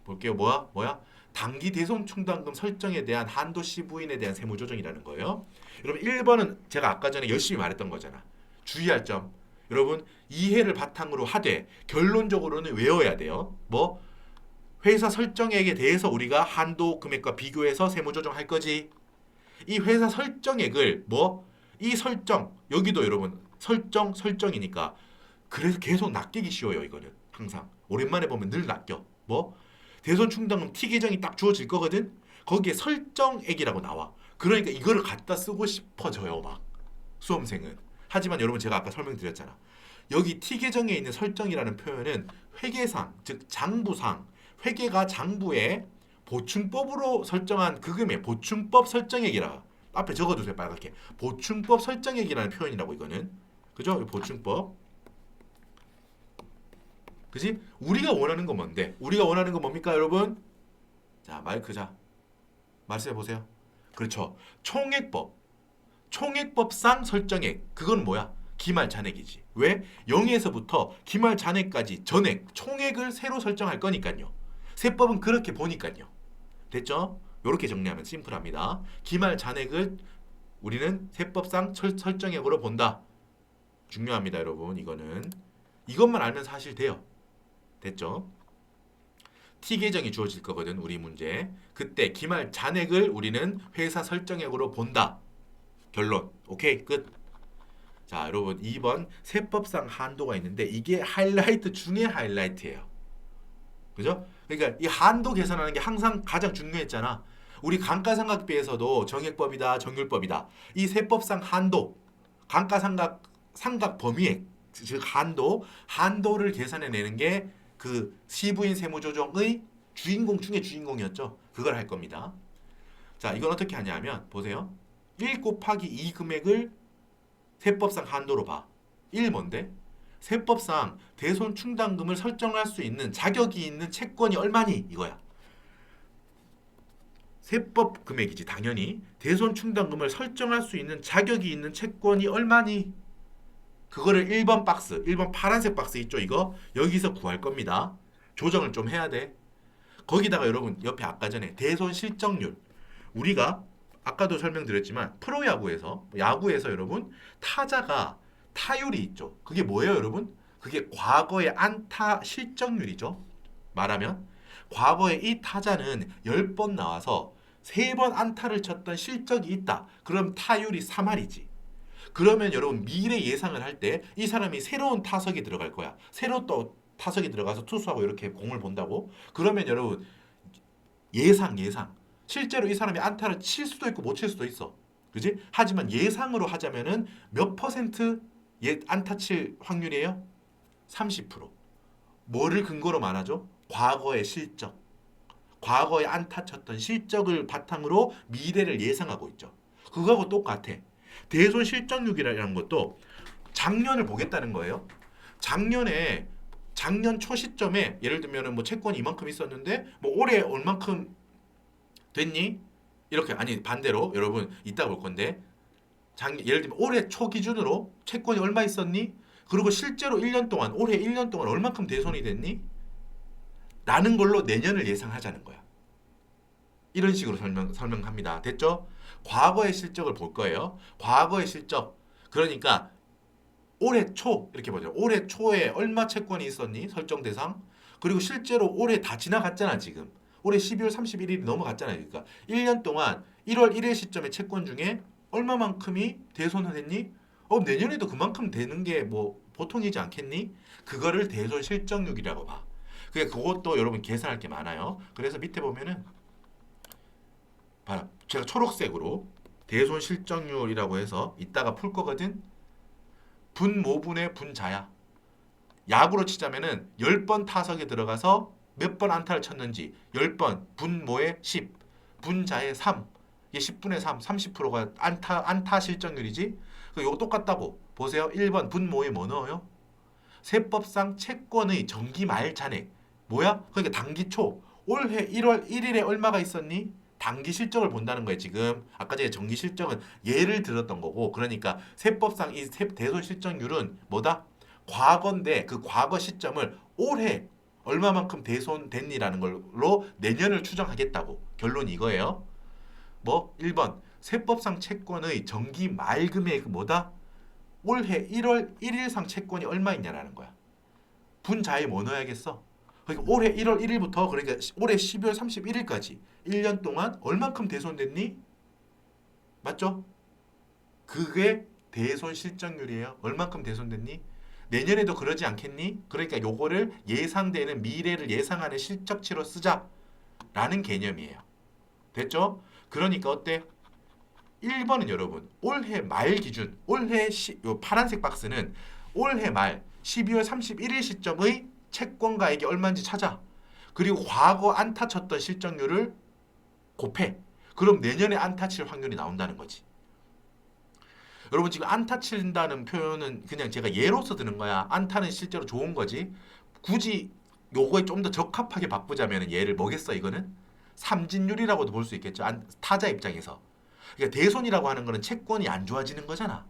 볼게요. 뭐야? 단기 대손충당금 설정에 대한 한도 시부인에 대한 세무조정이라는 거예요. 여러분 1번은 제가 아까 전에 열심히 말했던 거잖아. 주의할 점. 여러분 이해를 바탕으로 하되 결론적으로는 외워야 돼요. 뭐? 회사 설정액에 대해서 우리가 한도 금액과 비교해서 세무조정할 거지. 이 회사 설정액을 이 설정 여기도 여러분 설정이니까 그래서 계속 낚이기 쉬워요. 이거는 항상 오랜만에 보면 늘 낚여. 대손충당금 T 계정이 딱 주어질 거거든. 거기에 설정액이라고 나와. 그러니까 이거를 갖다 쓰고 싶어져요 막 수험생은. 하지만 여러분 제가 아까 설명드렸잖아. 여기 T 계정에 있는 설정이라는 표현은 회계상 즉 장부상 회계가 장부에 보충법으로 설정한 그 금액 보충법 설정액이라 앞에 적어두세요 빨갛게. 보충법 설정액이라는 표현이라고 이거는. 그죠? 보충법. 그지? 우리가 원하는 건 뭔데? 우리가 원하는 건 뭡니까 여러분? 자 마이크 자 말씀해 보세요. 그렇죠. 총액법상 설정액. 그건 뭐야? 기말 잔액이지. 왜? 0에서부터 기말 잔액까지 전액 총액을 새로 설정할 거니까요. 세법은 그렇게 보니까요. 됐죠? 이렇게 정리하면 심플합니다. 기말 잔액을 우리는 세법상 설정액으로 본다. 중요합니다, 여러분. 이것만 알면 사실 돼요. 됐죠? T 계정이 주어질 거거든, 우리 문제. 그때 기말 잔액을 우리는 회사 설정액으로 본다. 결론. 오케이, 끝. 자, 여러분 2번 세법상 한도가 있는데 이게 하이라이트 중에 하이라이트예요. 그죠? 그러니까 이 한도 계산하는 게 항상 가장 중요했잖아. 우리 감가상각비에서도 정액법이다, 정률법이다. 이 세법상 한도, 감가상각 범위액, 즉 한도를 계산해내는 게 그 시부인 세무조정의 주인공 중에 주인공이었죠. 그걸 할 겁니다. 자, 이건 어떻게 하냐면 보세요. 1 곱하기 2 금액을 세법상 한도로 봐. 1 뭔데? 세법상 대손충당금을 설정할 수 있는 자격이 있는 채권이 얼마니? 이거야. 세법 금액이지 당연히. 대손충당금을 설정할 수 있는 자격이 있는 채권이 얼마니? 그거를 1번 박스, 1번 파란색 박스 있죠 이거? 여기서 구할 겁니다. 조정을 좀 해야 돼. 거기다가 여러분 옆에 아까 전에 대손 실적률. 우리가 아까도 설명드렸지만 프로야구에서 여러분 타자가 타율이 있죠. 그게 뭐예요 여러분? 그게 과거의 안타 실적률이죠. 말하면 과거에 이 타자는 10번 나와서 3번 안타를 쳤던 실적이 있다. 그럼 타율이 3할이지. 그러면 여러분 미래 예상을 할 때 이 사람이 새로운 타석에 들어갈 거야. 새로 또 타석에 들어가서 투수하고 이렇게 공을 본다고? 그러면 여러분 예상 실제로 이 사람이 안타를 칠 수도 있고 못 칠 수도 있어. 그지? 하지만 예상으로 하자면은 몇 퍼센트 안타 칠 확률이에요? 30%. 뭐를 근거로 말하죠? 과거의 실적. 과거에 안타 쳤던 실적을 바탕으로 미래를 예상하고 있죠. 그거하고 똑같아. 대손 실적률이라는 것도 작년을 보겠다는 거예요. 작년 초 시점에 예를 들면은 뭐 채권이 이만큼 있었는데 뭐 올해 얼만큼 됐니? 이렇게 아니 반대로 여러분 이따 볼 건데 예를 들면 올해 초 기준으로 채권이 얼마 있었니? 그리고 실제로 1년 동안 올해 1년 동안 얼만큼 대손이 됐니? 라는 걸로 내년을 예상하자는 거야. 이런 식으로 설명합니다. 됐죠? 과거의 실적을 볼 거예요. 과거의 실적. 그러니까 올해 초 이렇게 보죠. 올해 초에 얼마 채권이 있었니? 설정 대상. 그리고 실제로 올해 다 지나갔잖아 지금. 올해 12월 31일이 넘어갔잖아요. 그러니까 1년 동안 1월 1일 시점의 채권 중에 얼마만큼이 대손을 했니? 내년에도 그만큼 되는 게 뭐 보통이지 않겠니? 그거를 대손 실적률이라고 봐. 그것도 여러분 계산할 게 많아요. 그래서 밑에 보면은 봐라. 제가 초록색으로 대손 실적률이라고 해서 이따가 풀 거거든. 분모분의 분자야. 야구로 치자면은 10번 타석에 들어가서 몇 번 안타를 쳤는지 10번 분모의 10 분자의 3 이게 10분의 3 30%가 안타 실적률이지. 이거 똑같다고 보세요. 1번 분모에 뭐 넣어요? 세법상 채권의 정기 말 잔액 뭐야? 그러니까 단기 초 올해 1월 1일에 얼마가 있었니? 단기 실적을 본다는 거예요. 지금 아까 전에 정기 실적은 예를 들었던 거고 그러니까 세법상 이 대손 실적률은 뭐다? 과거인데 그 과거 시점을 올해 얼마만큼 대손됐니라는 걸로 내년을 추정하겠다고. 결론이 이거예요. 뭐 1번 세법상 채권의 정기 말금액 뭐다? 올해 1월 1일상 채권이 얼마 있냐라는 거야. 분자에 뭐 넣어야겠어? 그러니까 올해 1월 1일부터 그러니까 올해 12월 31일까지 1년 동안 얼만큼 대손됐니? 맞죠? 그게 대손 실적률이에요. 얼만큼 대손됐니? 내년에도 그러지 않겠니? 그러니까 요거를 예상되는 미래를 예상하는 실적치로 쓰자라는 개념이에요. 됐죠? 그러니까 어때? 1번은 여러분 올해 말 기준 요 파란색 박스는 올해 말 12월 31일 시점의 채권가액이 얼마인지 찾아. 그리고 과거 안타 쳤던 실적률을 곱해. 그럼 내년에 안타 칠 확률이 나온다는 거지. 여러분 지금 안타 친다는 표현은 그냥 제가 예로서 드는 거야. 안타는 실제로 좋은 거지. 굳이 요거에 좀 더 적합하게 바꾸자면 얘를 뭐겠어 이거는? 삼진율이라고도 볼 수 있겠죠. 타자 입장에서. 그러니까 대손이라고 하는 거는 채권이 안 좋아지는 거잖아.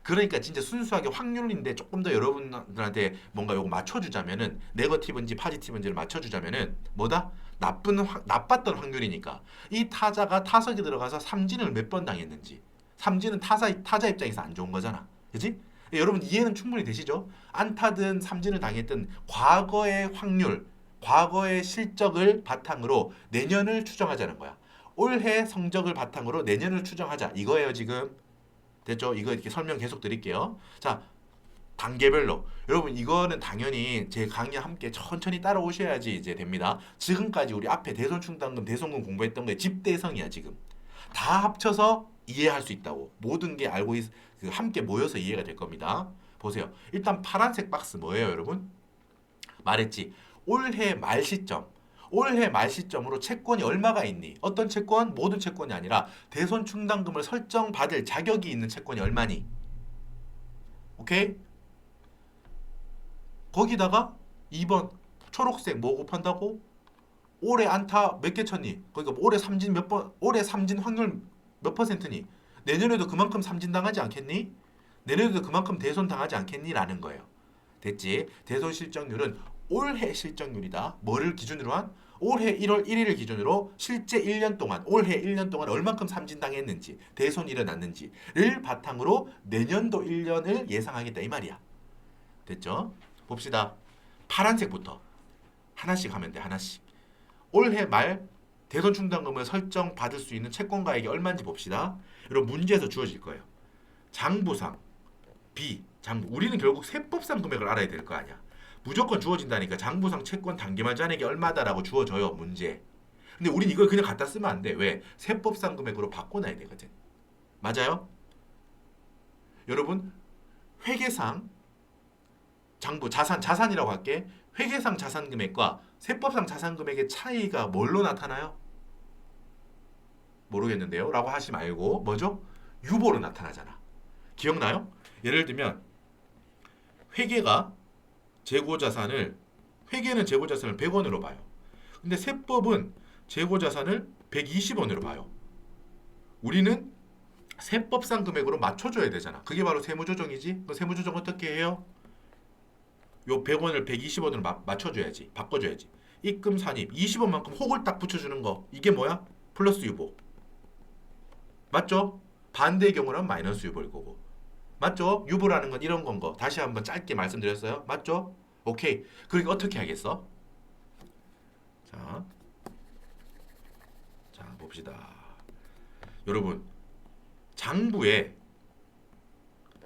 그러니까 진짜 순수하게 확률인데 조금 더 여러분들한테 뭔가 요거 맞춰주자면은 네거티브인지 파지티브인지를 맞춰주자면은 뭐다? 나빴던 확률이니까 이 타자가 타석에 들어가서 삼진을 몇 번 당했는지 삼진은 타자 입장에서 안 좋은 거잖아. 그지? 여러분 이해는 충분히 되시죠? 안타든 삼진을 당했든 과거의 확률, 과거의 실적을 바탕으로 내년을 추정하자는 거야. 올해 성적을 바탕으로 내년을 추정하자. 이거예요 지금. 됐죠? 이거 이렇게 설명 계속 드릴게요. 자, 단계별로. 여러분 이거는 당연히 제 강의와 함께 천천히 따라오셔야지 이제 됩니다. 지금까지 우리 앞에 대손충당금, 대손금 공부했던 게 집대성이야 지금. 다 합쳐서 이해할 수 있다고. 모든 게 함께 모여서 이해가 될 겁니다. 보세요. 일단 파란색 박스 뭐예요 여러분? 말했지. 올해 말 시점. 올해 말 시점으로 채권이 얼마가 있니? 어떤 채권? 모든 채권이 아니라 대손 충당금을 설정받을 자격이 있는 채권이 얼마니? 오케이? 거기다가 2번 초록색 뭐 곱한다고? 올해 안타 몇 개 쳤니? 그러니까 올해 삼진 몇 번? 올해 삼진 확률 몇 퍼센트니? 내년에도 그만큼 삼진 당하지 않겠니? 내년에도 그만큼 대손 당하지 않겠니? 라는 거예요. 됐지? 대손 실적률은 올해 실적률이다. 뭐를 기준으로 한? 올해 1월 1일을 기준으로 실제 1년 동안 올해 1년 동안 얼만큼 삼진당했는지 대손이 일어났는지를 바탕으로 내년도 1년을 예상하겠다 이 말이야. 됐죠? 봅시다. 파란색부터 하나씩 하면 돼. 하나씩. 올해 말 대손 충당금을 설정 받을 수 있는 채권가액이 얼마인지 봅시다. 여러분 문제에서 주어질 거예요. 장부상 우리는 결국 세법상 금액을 알아야 될 거 아니야. 무조건 주어진다니까. 장부상 채권 단기말 잔액이 얼마다라고 주어져요 문제. 근데 우린 이걸 그냥 갖다 쓰면 안 돼. 왜? 세법상 금액으로 바꿔놔야 되거든. 맞아요? 여러분 회계상 장부 자산이라고 할게. 회계상 자산 금액과 세법상 자산 금액의 차이가 뭘로 나타나요? 모르겠는데요. 라고 하지 말고 뭐죠? 유보로 나타나잖아. 기억나요? 예를 들면 회계가 회계는 재고자산을 100원으로 봐요. 근데 세법은 재고자산을 120원으로 봐요. 우리는 세법상 금액으로 맞춰줘야 되잖아. 그게 바로 세무조정이지. 그 세무조정 어떻게 해요? 요 100원을 120원으로 맞춰줘야지. 바꿔줘야지. 입금 산입 20원만큼 혹을 딱 붙여주는 거. 이게 뭐야? 플러스 유보. 맞죠? 반대의 경우는 마이너스 유보일 거고. 맞죠? 유보라는 건 이런 건 거. 다시 한번 짧게 말씀드렸어요. 맞죠? 오케이. 그러니까 어떻게 하겠어? 자, 봅시다. 여러분, 장부에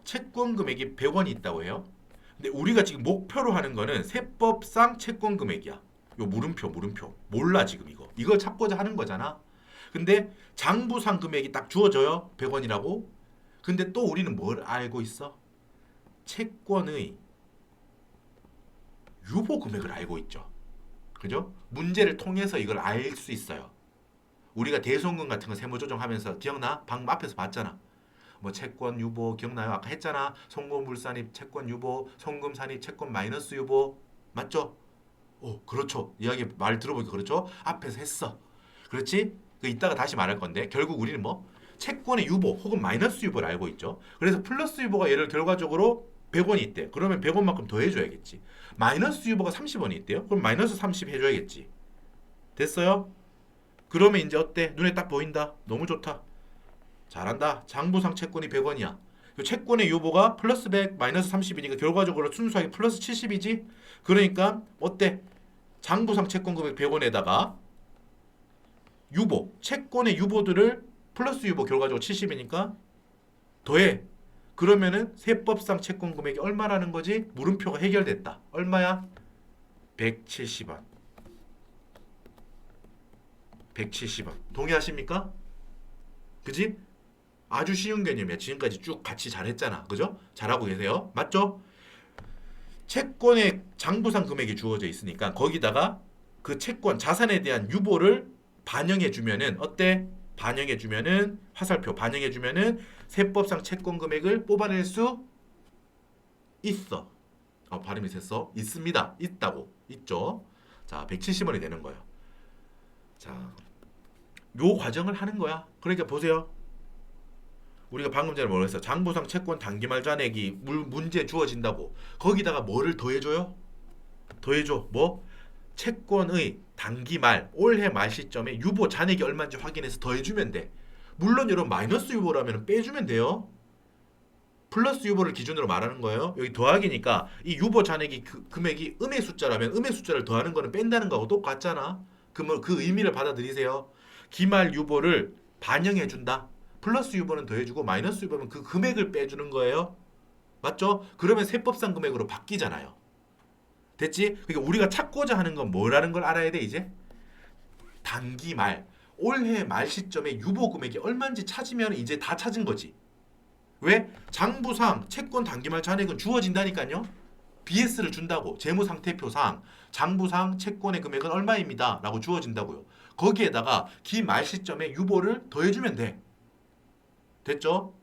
채권 금액이 100원이 있다고 해요. 근데 우리가 지금 목표로 하는 거는 세법상 채권 금액이야. 요 물음표. 몰라 지금 이거. 이걸 찾고자 하는 거잖아. 근데 장부상 금액이 딱 주어져요. 100원이라고. 근데 또 우리는 뭘 알고 있어? 채권의 유보 금액을 알고 있죠. 그죠? 문제를 통해서 이걸 알 수 있어요. 우리가 대손금 같은 거 세무조정하면서 기억나? 방금 앞에서 봤잖아. 뭐 채권 유보 기억나요? 아까 했잖아. 송금 불산입 채권 유보, 송금 산입 채권 마이너스 유보. 맞죠? 오, 그렇죠. 이야기 말 들어보니까 그렇죠? 앞에서 했어. 그렇지? 그 이따가 다시 말할 건데 결국 우리는 뭐 채권의 유보 혹은 마이너스 유보를 알고 있죠. 그래서 플러스 유보가 예를 결과적으로 100원이 있대. 그러면 100원만큼 더 해줘야겠지. 마이너스 유보가 30원이 있대요. 그럼 마이너스 30 해줘야겠지. 됐어요? 그러면 이제 어때? 눈에 딱 보인다. 너무 좋다. 잘한다. 장부상 채권이 100원이야. 채권의 유보가 플러스 100 마이너스 30이니까 결과적으로 순수하게 플러스 70이지. 그러니까 어때? 장부상 채권 금액 100원에다가 유보, 채권의 유보들을 플러스 유보 결과적으로 70이니까 더해. 그러면은 세법상 채권 금액이 얼마라는 거지? 물음표가 해결됐다. 얼마야? 170원. 170원. 동의하십니까? 그지? 아주 쉬운 개념이야. 지금까지 쭉 같이 잘했잖아. 그죠? 잘하고 계세요. 맞죠? 채권의 장부상 금액이 주어져 있으니까 거기다가 그 채권 자산에 대한 유보를 반영해 주면은 어때? 반영해 주면은 화살표 반영해 주면은 세법상 채권 금액을 뽑아낼 수 있어. 발음이 셌어. 있습니다. 있다고. 있죠. 자, 170원이 되는 거예요. 자, 요 과정을 하는 거야. 그러니까 보세요. 우리가 방금 전에 뭐라 했어? 장부상 채권 단기말 잔액이 문제 주어진다고. 거기다가 뭐를 더해줘요? 더해줘. 뭐? 채권의 단기말 올해 말 시점에 유보 잔액이 얼마인지 확인해서 더해주면 돼. 물론 여러분 마이너스 유보라면 빼주면 돼요. 플러스 유보를 기준으로 말하는 거예요. 여기 더하기니까 이 유보 잔액이 금액이 음의 숫자라면 음의 숫자를 더하는 거는 뺀다는 거하고 똑같잖아. 그 의미를 받아들이세요. 기말 유보를 반영해 준다. 플러스 유보는 더해주고 마이너스 유보는 그 금액을 빼주는 거예요. 맞죠? 그러면 세법상 금액으로 바뀌잖아요. 됐지? 그러니까 우리가 찾고자 하는 건 뭐라는 걸 알아야 돼 이제? 단기 말, 올해 말 시점에 유보 금액이 얼마인지 찾으면 이제 다 찾은 거지. 왜? 장부상 채권 단기말 잔액은 주어진다니까요. BS를 준다고. 재무상태표상 장부상 채권의 금액은 얼마입니다. 라고 주어진다고요. 거기에다가 기말 시점에 유보를 더해주면 돼. 됐죠?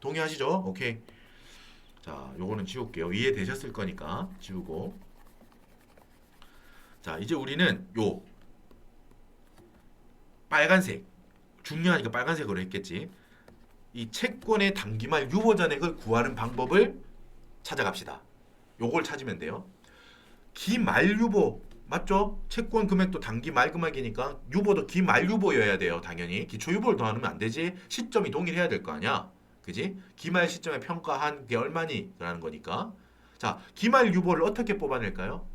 동의하시죠? 오케이. 자, 요거는 지울게요. 이해되셨을 거니까 지우고. 자, 이제 우리는 요 빨간색 중요하니까 빨간색으로 했겠지. 이 채권의 단기말 유보 잔액을 구하는 방법을 찾아갑시다. 요걸 찾으면 돼요. 기말 유보 맞죠? 채권 금액도 단기 말 금액이니까 유보도 기말 유보여야 돼요. 당연히 기초 유보를 더하면 안 되지. 시점이 동일해야 될 거 아니야. 그지? 기말 시점에 평가한 게 얼마니? 라는 거니까. 자, 기말 유보를 어떻게 뽑아낼까요?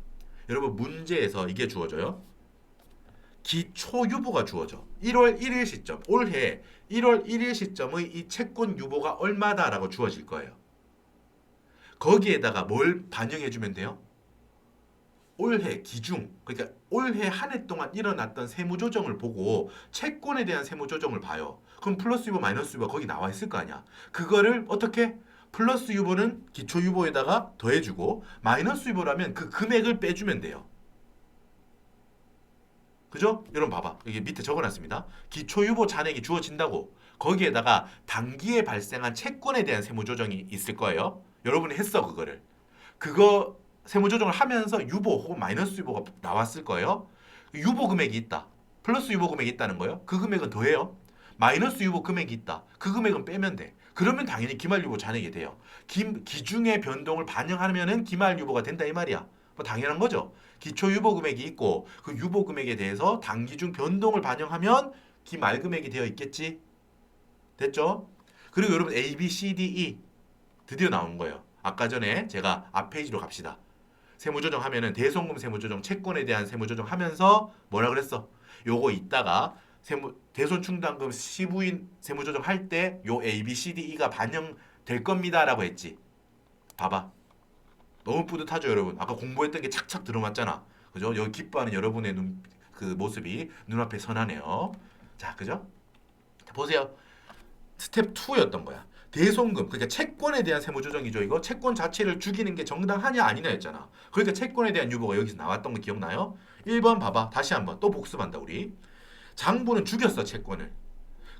여러분 문제에서 이게 주어져요. 기초 유보가 주어져. 1월 1일 시점, 올해 1월 1일 시점의 이 채권 유보가 얼마다라고 주어질 거예요. 거기에다가 뭘 반영해 주면 돼요? 올해 기중, 그러니까 올해 한 해 동안 일어났던 세무조정을 보고 채권에 대한 세무조정을 봐요. 그럼 플러스 유보 마이너스 유보가 거기 나와 있을 거 아니야. 그거를 어떻게 플러스 유보는 기초 유보에다가 더해주고 마이너스 유보라면 그 금액을 빼주면 돼요. 그죠? 여러분 봐봐. 여기 밑에 적어놨습니다. 기초 유보 잔액이 주어진다고 거기에다가 단기에 발생한 채권에 대한 세무조정이 있을 거예요. 여러분이 했어 그거를. 그거 세무조정을 하면서 유보 혹은 마이너스 유보가 나왔을 거예요. 유보 금액이 있다. 플러스 유보 금액이 있다는 거예요. 그 금액은 더해요. 마이너스 유보 금액이 있다. 그 금액은 빼면 돼. 그러면 당연히 기말 유보 잔액이 돼요. 기중의 변동을 반영하면은 기말 유보가 된다 이 말이야. 뭐 당연한 거죠. 기초 유보 금액이 있고 그 유보 금액에 대해서 단기중 변동을 반영하면 기말 금액이 되어 있겠지. 됐죠? 그리고 여러분 A, B, C, D, E 드디어 나온 거예요. 아까 전에 제가 앞 페이지로 갑시다. 세무조정 하면은 대손금 세무조정, 채권에 대한 세무조정 하면서 뭐라 그랬어? 요거 이따가 대손충당금 시부인 세무조정 할 때 요 A, B, C, D, E가 반영될 겁니다라고 했지. 봐봐. 너무 뿌듯하죠, 여러분. 아까 공부했던 게 착착 들어맞잖아. 그죠? 여기 기뻐하는 여러분의 그 모습이 눈앞에 선하네요. 자, 그죠? 자, 보세요. 스텝 2였던 거야. 대손금, 그러니까 채권에 대한 세무조정이죠. 이거 채권 자체를 죽이는 게 정당하냐 아니냐 였잖아. 그러니까 채권에 대한 유보가 여기서 나왔던 거 기억나요? 1번 봐봐. 다시 한번 또 복습한다 우리. 장부는 죽였어 채권을.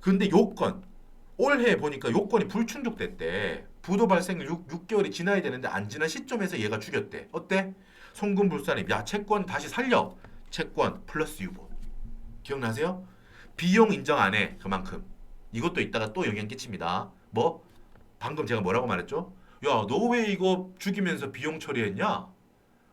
근데 요건 올해 보니까 요건이 불충족됐대. 부도 발생 6개월이 지나야 되는데 안 지난 시점에서 얘가 죽였대. 어때? 송금불산입. 야 채권 다시 살려. 채권 플러스 유보. 기억나세요? 비용 인정 안 해. 그만큼. 이것도 이따가 또 영향 끼칩니다. 뭐? 방금 제가 뭐라고 말했죠? 야, 너 왜 이거 죽이면서 비용 처리했냐?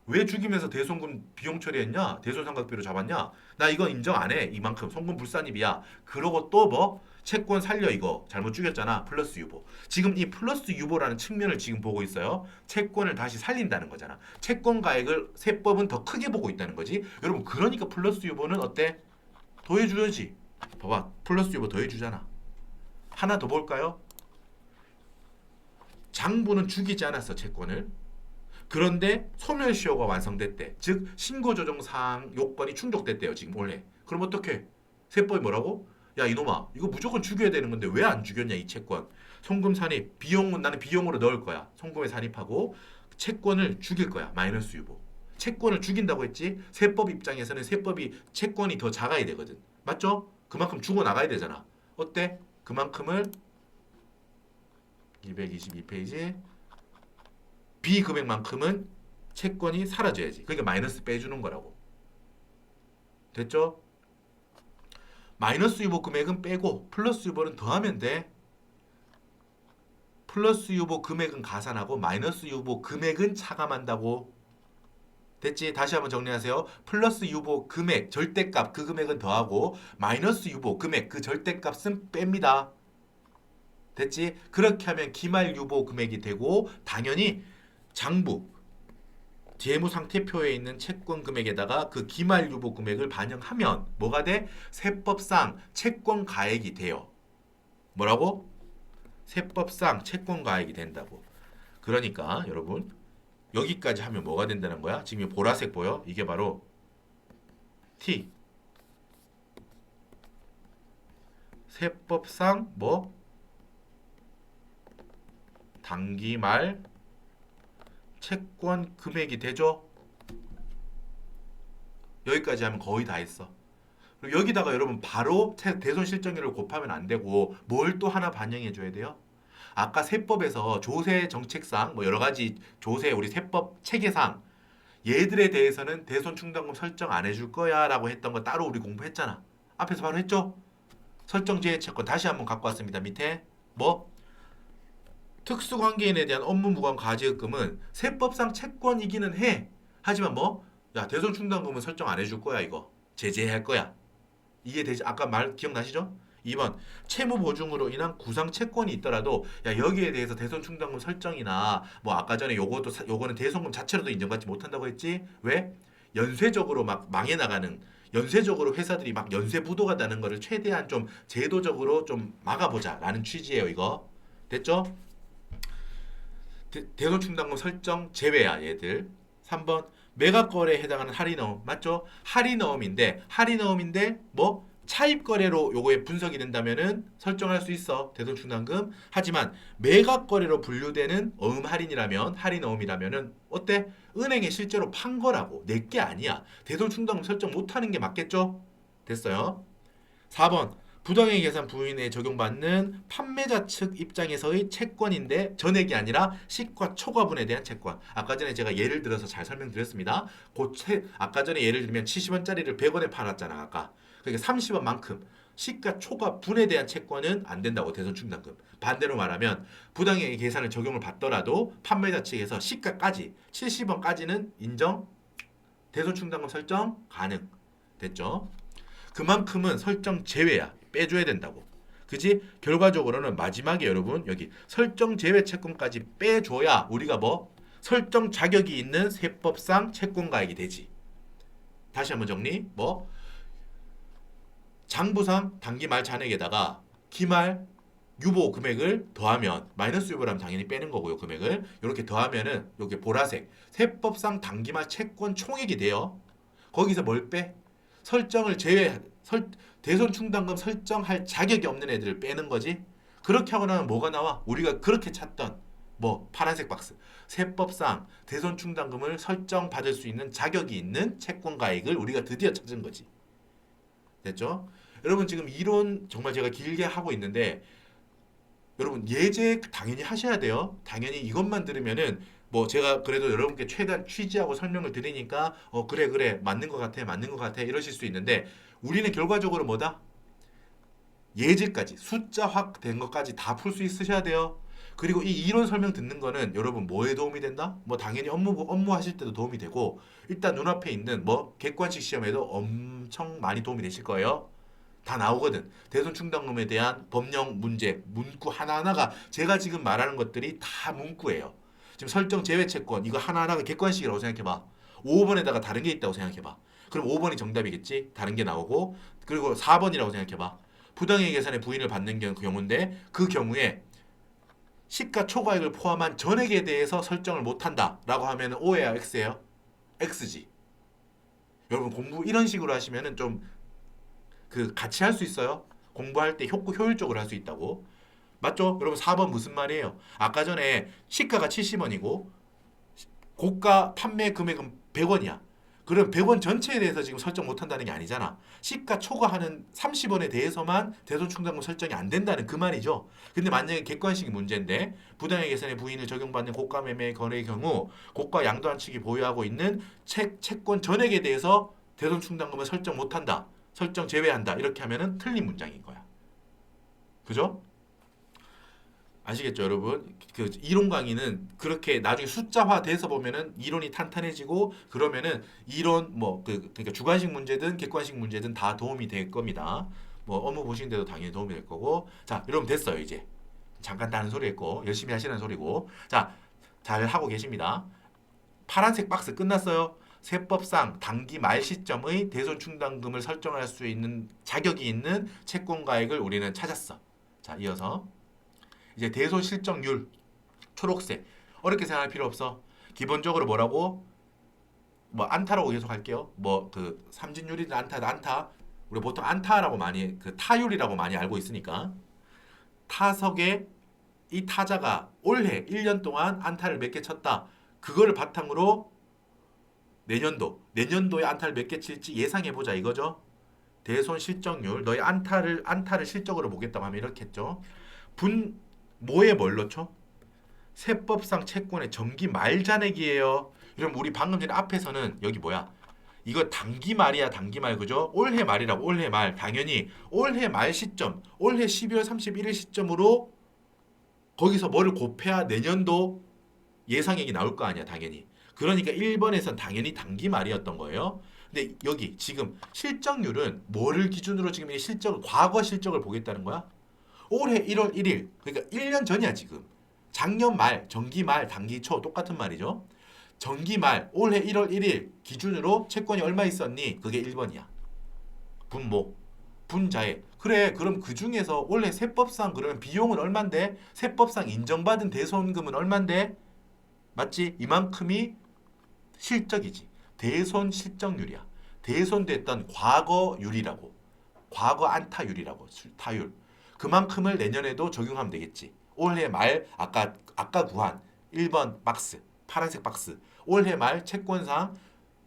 왜 죽이면서 대손금 비용 처리했냐? 대손상각비로 잡았냐? 나 이거 인정 안 해. 이만큼 송금 불산입이야. 그러고 또 뭐? 채권 살려 이거 잘못 죽였잖아. 플러스 유보. 지금 이 플러스 유보라는 측면을 지금 보고 있어요. 채권을 다시 살린다는 거잖아. 채권 가액을 세법은 더 크게 보고 있다는 거지. 여러분 그러니까 플러스 유보는 어때? 더해줘야지. 봐봐. 플러스 유보 더해주잖아. 하나 더 볼까요? 장부는 죽이지 않았어 채권을. 그런데 소멸시효가 완성됐대. 즉 신고조정사항 요건이 충족됐대요 지금 올해. 그럼 어떻게? 세법이 뭐라고? 야 이놈아 이거 무조건 죽여야 되는 건데 왜 안 죽였냐 이 채권. 송금 산입 비용은 나는 비용으로 넣을 거야. 송금에 산입하고 채권을 죽일 거야. 마이너스 유보. 채권을 죽인다고 했지. 세법 입장에서는 세법이 채권이 더 작아야 되거든. 맞죠? 그만큼 죽어 나가야 되잖아. 어때? 그만큼을 222페이지 B 금액만큼은 채권이 사라져야지. 그러니까 마이너스 빼주는 거라고. 됐죠? 마이너스 유보 금액은 빼고 플러스 유보는 더하면 돼. 플러스 유보 금액은 가산하고 마이너스 유보 금액은 차감한다고. 됐지? 다시 한번 정리하세요. 플러스 유보 금액, 절대값 그 금액은 더하고 마이너스 유보 금액 그 절대값은 뺍니다. 됐지? 그렇게 하면 기말 유보 금액이 되고 당연히 장부 재무상태표에 있는 채권 금액에다가 그 기말 유보 금액을 반영하면 뭐가 돼? 세법상 채권 가액이 돼요. 뭐라고? 세법상 채권 가액이 된다고. 그러니까 여러분 여기까지 하면 뭐가 된다는 거야? 지금 보라색 보여? 이게 바로 T 세법상 뭐? 단기말 채권 금액이 되죠? 여기까지 하면 거의 다 했어. 그리고 여기다가 여러분 바로 대손실정률을 곱하면 안 되고 뭘 또 하나 반영해 줘야 돼요? 아까 세법에서 조세 정책상 뭐 여러 가지 조세 우리 세법 체계상 얘들에 대해서는 대손충당금 설정 안 해줄 거야 라고 했던 거 따로 우리 공부했잖아. 앞에서 바로 했죠? 설정제외 채권 다시 한번 갖고 왔습니다. 밑에 뭐? 특수관계인에 대한 업무 무관 과지급금은 세법상 채권이기는 해. 하지만 뭐? 야 대손충당금은 설정 안 해줄 거야 이거. 제재할 거야. 이게 되지? 아까 말 기억나시죠? 2번 채무 보증으로 인한 구상 채권이 있더라도 야 여기에 대해서 대손충당금 설정이나 뭐 아까 전에 요거는 대손금 자체로도 인정받지 못한다고 했지? 왜? 연쇄적으로 막 망해 나가는 연쇄적으로 회사들이 막 연쇄 부도가 나는 거를 최대한 좀 제도적으로 좀 막아보자라는 취지예요 이거. 됐죠? 대손충당금 설정 제외야 얘들. 3번 매각거래에 해당하는 할인어음 맞죠? 할인어음인데 뭐 차입거래로 요거에 분석이 된다면은 설정할 수 있어 대손충당금. 하지만 매각거래로 분류되는 어음 할인이라면 할인어음이라면은 어때? 은행에 실제로 판 거라고 내 게 아니야. 대손충당금 설정 못하는 게 맞겠죠? 됐어요. 4번 부당행 계산 부인에 적용받는 판매자 측 입장에서의 채권인데 전액이 아니라 시과 초과분에 대한 채권. 아까 전에 제가 예를 들어서 잘 설명드렸습니다. 아까 전에 예를 들면 70원짜리를 100원에 팔았잖아 아까. 그러니까 30원만큼 시가 초과분에 대한 채권은 안 된다고 대손충당금. 반대로 말하면 부당행 계산을 적용을 받더라도 판매자 측에서 시가까지 70원까지는 인정, 대손충당금 설정 가능. 됐죠? 그만큼은 설정 제외야. 빼줘야 된다고. 그지? 결과적으로는 마지막에 여러분 여기 설정 제외 채권까지 빼줘야 우리가 뭐 설정 자격이 있는 세법상 채권가액이 되지. 다시 한번 정리. 뭐 장부상 단기 말 잔액에다가 기말 유보 금액을 더하면 마이너스 유보라면 당연히 빼는 거고요. 금액을 이렇게 더하면은 여기 보라색 세법상 단기말 채권 총액이 돼요. 거기서 뭘 빼? 설정을 제외 대손충당금 설정할 자격이 없는 애들을 빼는 거지. 그렇게 하고 나면 뭐가 나와? 우리가 그렇게 찾던 뭐 파란색 박스 세법상 대손충당금을 설정받을 수 있는 자격이 있는 채권가액을 우리가 드디어 찾은 거지. 됐죠? 여러분 지금 이론 정말 제가 길게 하고 있는데 여러분 예제 당연히 하셔야 돼요. 당연히 이것만 들으면은 뭐 제가 그래도 여러분께 최대한 취지하고 설명을 드리니까 그래 맞는 것 같아 이러실 수 있는데 우리는 결과적으로 뭐다? 예제까지 숫자화된 것까지 다 풀 수 있으셔야 돼요. 그리고 이 이론 설명 듣는 거는 여러분 뭐에 도움이 된다? 뭐 당연히 업무 하실 때도 도움이 되고 일단 눈앞에 있는 뭐 객관식 시험에도 엄청 많이 도움이 되실 거예요. 다 나오거든. 대손충당금에 대한 법령 문제, 문구 하나하나가 제가 지금 말하는 것들이 다 문구예요. 지금 설정 제외 채권 이거 하나하나가 객관식이라고 생각해봐. 5번에다가 다른 게 있다고 생각해봐. 그럼 5번이 정답이겠지? 다른 게 나오고 그리고 4번이라고 생각해봐. 부당행 계산의 부인을 받는 경우인데 그 경우에 시가 초과액을 포함한 전액에 대해서 설정을 못한다 라고 하면 O예요 X예요? X지. 여러분 공부 이런 식으로 하시면 좀 같이 할 수 있어요. 공부할 때 효율적으로 할 수 있다고. 맞죠? 여러분 4번 무슨 말이에요? 아까 전에 시가가 70원이고 고가 판매 금액은 100원이야. 그럼 100원 전체에 대해서 지금 설정 못한다는 게 아니잖아. 시가 초과하는 30원에 대해서만 대손충당금 설정이 안 된다는 그 말이죠. 근데 만약에 객관식 문제인데 부당행 계산의 부인을 적용받는 고가 매매 거래의 경우 고가 양도한 측이 보유하고 있는 채권 전액에 대해서 대손충당금을 설정 못한다. 설정 제외한다. 이렇게 하면은 틀린 문장인 거야. 그죠? 아시겠죠, 여러분? 그 이론 강의는 그렇게 나중에 숫자화 돼서 보면은 이론이 탄탄해지고 그러면은 이론 그러니까 주관식 문제든 객관식 문제든 다 도움이 될 겁니다. 뭐 업무 보시는데도 당연히 도움이 될 거고. 자, 여러분 됐어요, 이제. 잠깐 다른 소리 했고 열심히 하시는 소리고. 자, 잘 하고 계십니다. 파란색 박스 끝났어요. 세법상 단기 말 시점의 대손충당금을 설정할 수 있는 자격이 있는 채권가액을 우리는 찾았어. 자, 이어서 이제 대손 실적률 초록색 어렵게 생각할 필요 없어. 기본적으로 뭐라고? 뭐 안타라고 계속 할게요. 뭐 삼진율이든 안타 우리 보통 안타라고 많이 타율이라고 많이 알고 있으니까 타석에 이 타자가 올해 1년 동안 안타를 몇 개 쳤다. 그거를 바탕으로 내년도에 안타를 몇 개 칠지 예상해 보자 이거죠. 대손 실적률 너희 안타를 실적으로 보겠다고 하면 이렇게 했죠. 뭐에 뭘 넣죠? 세법상 채권의 정기 말잔액이에요. 그럼 우리 방금 전에 앞에서는 여기 뭐야? 이거 단기 말이야 단기 말 그죠? 올해 말이라고 올해 말 당연히 올해 말 시점 올해 12월 31일 시점으로 거기서 뭐를 곱해야 내년도 예상액이 나올 거 아니야 당연히. 그러니까 1번에선 당연히 단기 말이었던 거예요. 근데 여기 지금 실적률은 뭐를 기준으로 지금 이 과거 실적을 보겠다는 거야? 올해 1월 1일 그러니까 1년 전이야 지금. 작년 말 정기 말 단기 초 똑같은 말이죠. 정기 말 올해 1월 1일 기준으로 채권이 얼마 있었니? 그게 1번이야. 분자액. 그래 그럼 그 중에서 원래 세법상 그러면 비용은 얼만데? 세법상 인정받은 대손금은 얼만데? 맞지? 이만큼이 실적이지. 대손 실적률이야. 대손됐던 과거율이라고. 과거 안타율이라고. 타율. 그만큼을 내년에도 적용하면 되겠지. 올해 말 아까 구한 1번 박스, 파란색 박스. 올해 말 채권상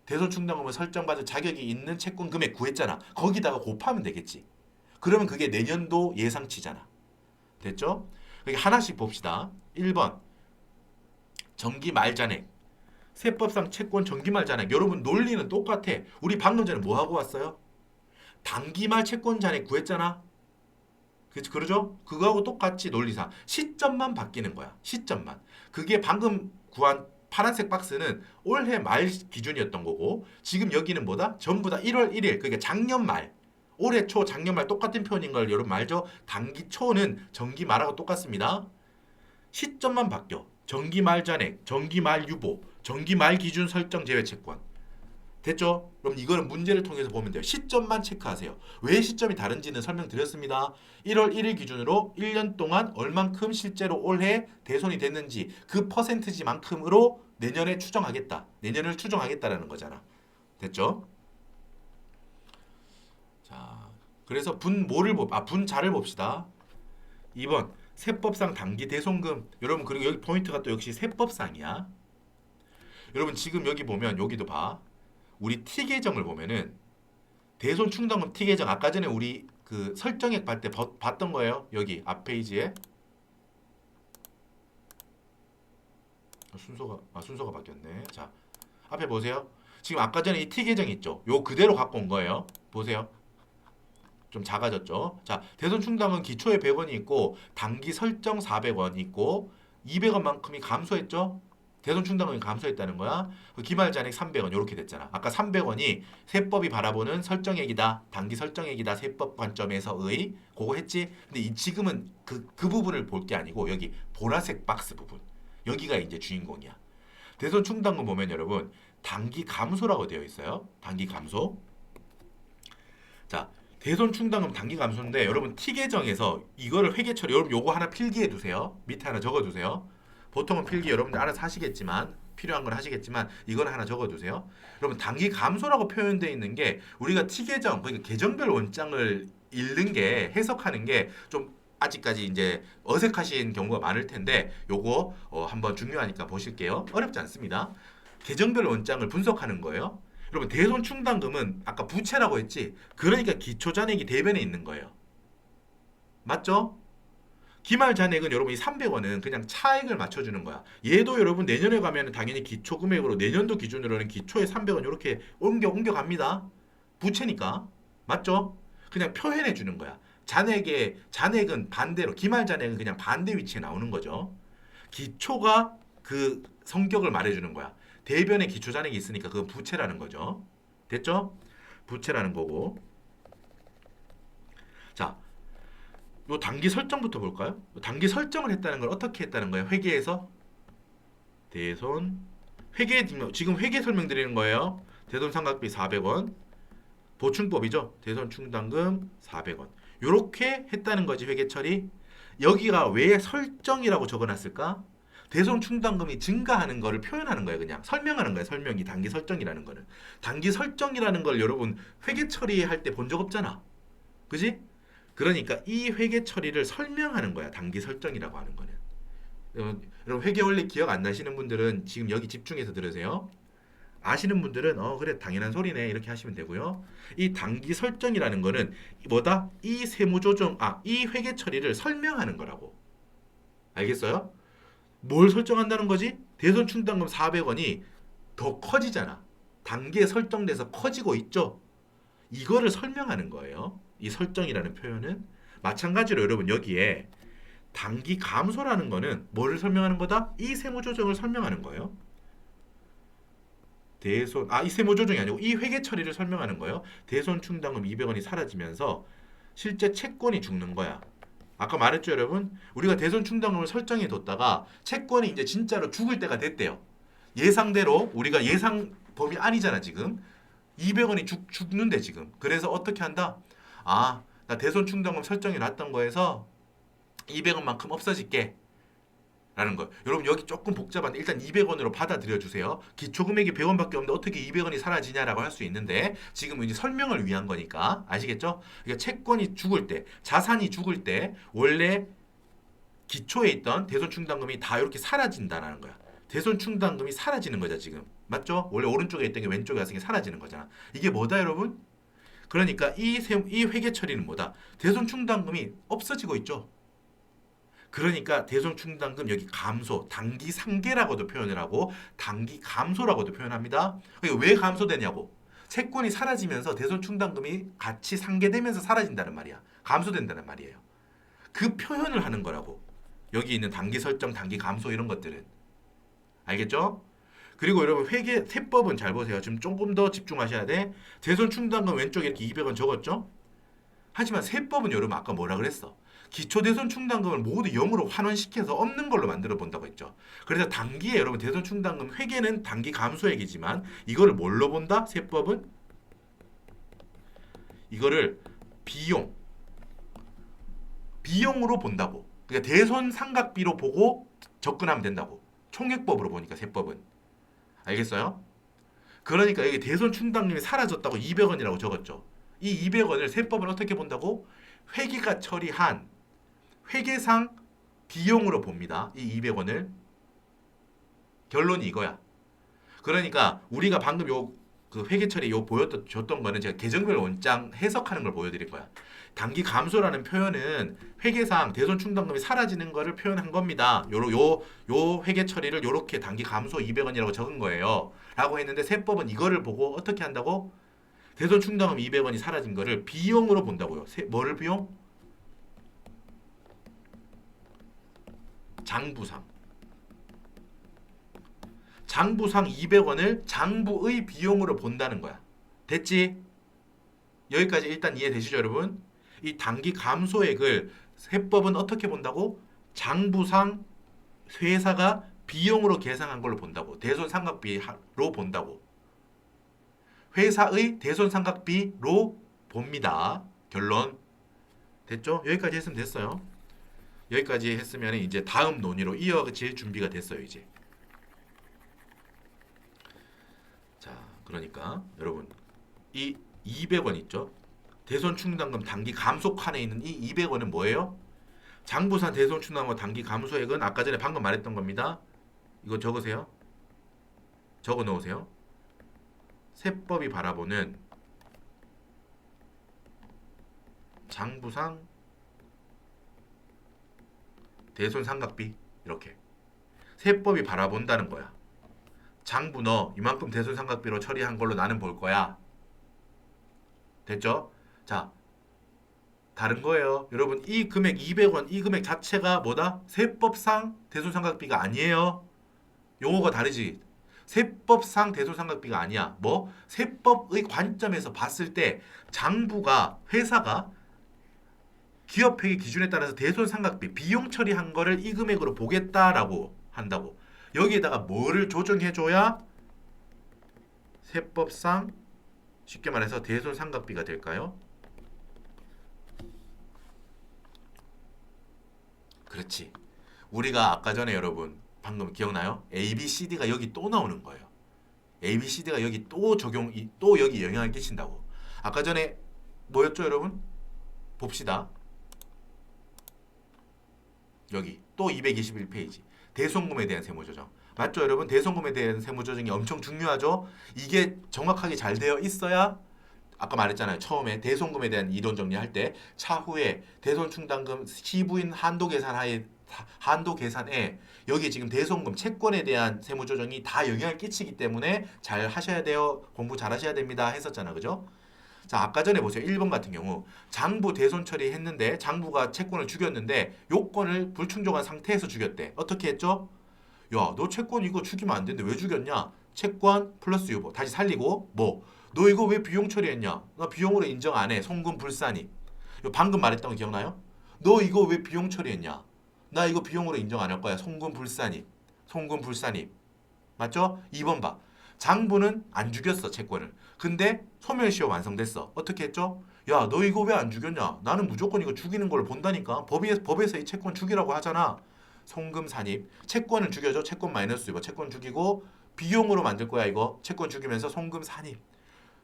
대손 충당금을 설정받을 자격이 있는 채권 금액 구했잖아. 거기다가 곱하면 되겠지. 그러면 그게 내년도 예상치잖아. 됐죠? 여기 하나씩 봅시다. 1번 정기 말잔액. 세법상 채권 정기 말잔액. 여러분 논리는 똑같아. 우리 방금 전에 뭐 하고 왔어요? 단기 말 채권 잔액 구했잖아. 그러죠? 그거하고 똑같이 논리상 시점만 바뀌는 거야. 시점만. 그게 방금 구한 파란색 박스는 올해 말 기준이었던 거고 지금 여기는 뭐다? 전부 다 1월 1일. 그러니까 작년 말. 올해 초, 작년 말 똑같은 표현인 걸 여러분 말죠? 단기 초는 정기 말하고 똑같습니다. 시점만 바뀌어. 정기 말 잔액, 정기 말 유보, 정기 말 기준 설정 제외 채권. 됐죠? 그럼 이거는 문제를 통해서 보면 돼요. 시점만 체크하세요. 왜 시점이 다른지는 설명드렸습니다. 1월 1일 기준으로 1년 동안 얼만큼 실제로 올해 대손이 됐는지 그 퍼센트지만큼으로 내년에 추정하겠다. 내년을 추정하겠다라는 거잖아. 됐죠? 자, 그래서 분자를 봅시다. 2번 세법상 단기 대손금. 여러분 그리고 여기 포인트가 또 역시 세법상이야. 여러분 지금 여기 보면 여기도 봐. 우리 T 계정을 보면은 대손 충당금 T 계정 아까 전에 우리 그 설정액 볼 때 봤던 거예요. 여기 앞 페이지에 순서가 바뀌었네. 자, 앞에 보세요. 지금 아까 전에 이 T 계정 있죠. 요 그대로 갖고 온 거예요. 보세요. 좀 작아졌죠. 자, 대손 충당은 기초에 100원이 있고 단기 설정 400원 있고 200원만큼이 감소했죠. 대손 충당금이 감소했다는 거야. 기말 잔액 300원 이렇게 됐잖아. 아까 300원이 세법이 바라보는 설정액이다. 단기 설정액이다. 세법 관점에서의 그거 했지. 근데 지금은 그 부분을 볼 게 아니고 여기 보라색 박스 부분. 여기가 이제 주인공이야. 대손 충당금 보면 여러분 단기 감소라고 되어 있어요. 단기 감소. 자, 대손 충당금 단기 감소인데 여러분 T 계정에서 이거를 회계 처리 여러분 요거 하나 필기해 두세요. 밑에 하나 적어 두세요. 보통은 필기 여러분들 알아서 하시겠지만 필요한 건 하시겠지만 이건 하나 적어 두세요. 여러분 단기 감소라고 표현되어 있는 게 우리가 T 계정 그러니까 계정별 원장을 읽는 게 해석하는 게 좀 아직까지 이제 어색하신 경우가 많을 텐데 요거 한번 중요하니까 보실게요. 어렵지 않습니다. 계정별 원장을 분석하는 거예요. 여러분 대손 충당금은 아까 부채라고 했지. 그러니까 기초 잔액이 대변에 있는 거예요. 맞죠? 기말 잔액은 여러분 이 300원은 그냥 차액을 맞춰주는 거야. 얘도 여러분 내년에 가면 당연히 기초 금액으로 내년도 기준으로는 기초에 300원 이렇게 옮겨갑니다. 부채니까. 맞죠? 그냥 표현해 주는 거야. 잔액은 반대로 기말 잔액은 그냥 반대 위치에 나오는 거죠. 기초가 그 성격을 말해주는 거야. 대변에 기초 잔액이 있으니까 그건 부채라는 거죠. 됐죠? 부채라는 거고. 자, 요 단기 설정부터 볼까요? 단기 설정을 했다는 걸 어떻게 했다는 거예요? 회계에서 대손 지금 회계 설명드리는 거예요. 대손 삼각비 400원 보충법이죠. 대손 충당금 400원 요렇게 했다는 거지 회계 처리. 여기가 왜 설정이라고 적어놨을까? 대손 충당금이 증가하는 거를 표현하는 거예요. 그냥 설명하는 거예요. 설명이 단기 설정이라는 거는. 단기 설정이라는 걸 여러분 회계 처리할 때 본 적 없잖아. 그지? 그러니까 이 회계 처리를 설명하는 거야. 단기 설정이라고 하는 거는. 여러분 회계 원리 기억 안 나시는 분들은 지금 여기 집중해서 들으세요. 아시는 분들은 그래 당연한 소리네 이렇게 하시면 되고요. 이 단기 설정이라는 거는 뭐다? 이 세무조정 이 회계 처리를 설명하는 거라고. 알겠어요? 뭘 설정한다는 거지? 대손 충당금 400원이 더 커지잖아. 단기에 설정돼서 커지고 있죠. 이거를 설명하는 거예요. 이 설정이라는 표현은 마찬가지로 여러분 여기에 단기 감소라는 거는 뭐를 설명하는 거다? 이 세무조정을 설명하는 거예요. 이 세무조정이 아니고 이 회계 처리를 설명하는 거예요. 대손 충당금 200원이 사라지면서 실제 채권이 죽는 거야. 아까 말했죠 여러분? 우리가 대손 충당금을 설정해 뒀다가 채권이 이제 진짜로 죽을 때가 됐대요. 예상대로 우리가 예상 범위 아니잖아 지금. 200원이 죽는데 지금. 그래서 어떻게 한다? 나 대손 충당금 설정해 놨던 거에서 200원만큼 없어질게 라는 거. 여러분 여기 조금 복잡한데 일단 200원으로 받아들여 주세요. 기초금액이 100원밖에 없는데 어떻게 200원이 사라지냐라고 할 수 있는데 지금은 이제 설명을 위한 거니까 아시겠죠? 그러니까 채권이 죽을 때, 자산이 죽을 때 원래 기초에 있던 대손 충당금이 다 이렇게 사라진다는 거야. 대손 충당금이 사라지는 거죠 지금. 맞죠? 원래 오른쪽에 있던 게 왼쪽에 왔으니 사라지는 거잖아. 이게 뭐다 여러분? 그러니까 이 회계 처리는 뭐다? 대손 충당금이 없어지고 있죠. 그러니까 대손 충당금 여기 감소, 단기 상계라고도 표현을 하고 단기 감소라고도 표현합니다. 그러니까 왜 감소되냐고. 채권이 사라지면서 대손 충당금이 같이 상계되면서 사라진다는 말이야. 감소된다는 말이에요. 그 표현을 하는 거라고. 여기 있는 단기 설정, 단기 감소 이런 것들은. 알겠죠? 그리고 여러분 회계 세법은 잘 보세요. 지금 조금 더 집중하셔야 돼. 대손 충당금 왼쪽에 이렇게 200원 적었죠? 하지만 세법은 여러분 아까 뭐라 그랬어? 기초 대손 충당금을 모두 0으로 환원시켜서 없는 걸로 만들어 본다고 했죠. 그래서 단기에 여러분 대손 충당금 회계는 단기 감소액이지만 이거를 뭘로 본다? 세법은 이거를 비용으로 본다고. 그러니까 대손 상각비로 보고 접근하면 된다고. 총액법으로 보니까 세법은. 알겠어요? 그러니까 여기 대손 충당금이 사라졌다고 200원이라고 적었죠. 이 200원을 세법은 어떻게 본다고? 회계가 처리한 회계상 비용으로 봅니다. 이 200원을. 결론이 이거야. 그러니까 우리가 방금 그 회계 처리 줬던 거는 제가 계정별 원장 해석하는 걸 보여드릴 거야. 단기 감소라는 표현은 회계상 대손 충당금이 사라지는 거를 표현한 겁니다. 요 회계 처리를 요렇게 단기 감소 200원이라고 적은 거예요. 라고 했는데 세법은 이거를 보고 어떻게 한다고? 대손 충당금 200원이 사라진 거를 비용으로 본다고요. 뭐를 비용? 장부상 200원을 장부의 비용으로 본다는 거야. 됐지? 여기까지 일단 이해되시죠 여러분? 이 단기 감소액을 세법은 어떻게 본다고? 장부상 회사가 비용으로 계산한 걸로 본다고. 대손상각비로 본다고. 회사의 대손상각비로 봅니다. 결론. 됐죠? 여기까지 했으면 됐어요. 여기까지 했으면 이제 다음 논의로 이어질 준비가 됐어요 이제. 자, 그러니까 여러분 이 200원 있죠? 대손 충당금 단기 감소 칸에 있는 이 200원은 뭐예요? 장부상 대손 충당금 단기 감소액은 아까 전에 방금 말했던 겁니다. 이거 적으세요. 적어 놓으세요. 세법이 바라보는 장부상 대손 상각비 이렇게 세법이 바라본다는 거야. 장부 너 이만큼 대손 상각비로 처리한 걸로 나는 볼 거야. 됐죠? 자, 다른 거예요. 여러분 이 금액 200원 이 금액 자체가 뭐다? 세법상 대손 상각비가 아니에요. 용어가 다르지. 세법상 대손 상각비가 아니야. 뭐? 세법의 관점에서 봤을 때 장부가 회사가 기업회계 기준에 따라서 대손 상각비 비용 처리한 거를 이 금액으로 보겠다라고 한다고. 여기에다가 뭐를 조정해줘야 세법상 쉽게 말해서 대손 상각비가 될까요? 그렇지. 우리가 아까 전에 여러분 방금 기억나요? ABCD가 여기 또 나오는 거예요. ABCD가 여기 또 또 여기 영향을 끼친다고. 아까 전에 뭐였죠 여러분? 봅시다. 여기 또 221페이지 대손금에 대한 세무조정 맞죠 여러분? 대손금에 대한 세무조정이 엄청 중요하죠. 이게 정확하게 잘 되어 있어야 아까 말했잖아요. 처음에 대손금에 대한 이론 정리할 때 차후에 대손 충당금 시부인 한도 계산에 여기 지금 대손금 채권에 대한 세무조정이 다 영향을 끼치기 때문에 잘 하셔야 돼요. 공부 잘 하셔야 됩니다. 했었잖아. 그죠? 자, 아까 전에 보세요. 1번 같은 경우 장부 대손 처리했는데 장부가 채권을 죽였는데 요건을 불충족한 상태에서 죽였대. 어떻게 했죠? 야, 너 채권 이거 죽이면 안 되는데 왜 죽였냐? 채권 플러스 유보 다시 살리고 뭐? 너 이거 왜 비용 처리했냐? 나 비용으로 인정 안 해. 송금 불산입. 방금 말했던 거 기억나요? 너 이거 왜 비용 처리했냐? 나 이거 비용으로 인정 안 할 거야. 송금 불산입. 송금 불산입. 맞죠? 2번 봐. 장부는 안 죽였어 채권을. 근데 소멸시효 완성됐어. 어떻게 했죠? 야, 너 이거 왜 안 죽였냐? 나는 무조건 이거 죽이는 걸 본다니까. 법에서 이 채권 죽이라고 하잖아. 송금 산입. 채권을 죽여줘. 채권 마이너스 유보. 채권 죽이고 비용으로 만들 거야 이거. 채권 죽이면서 송금 산입.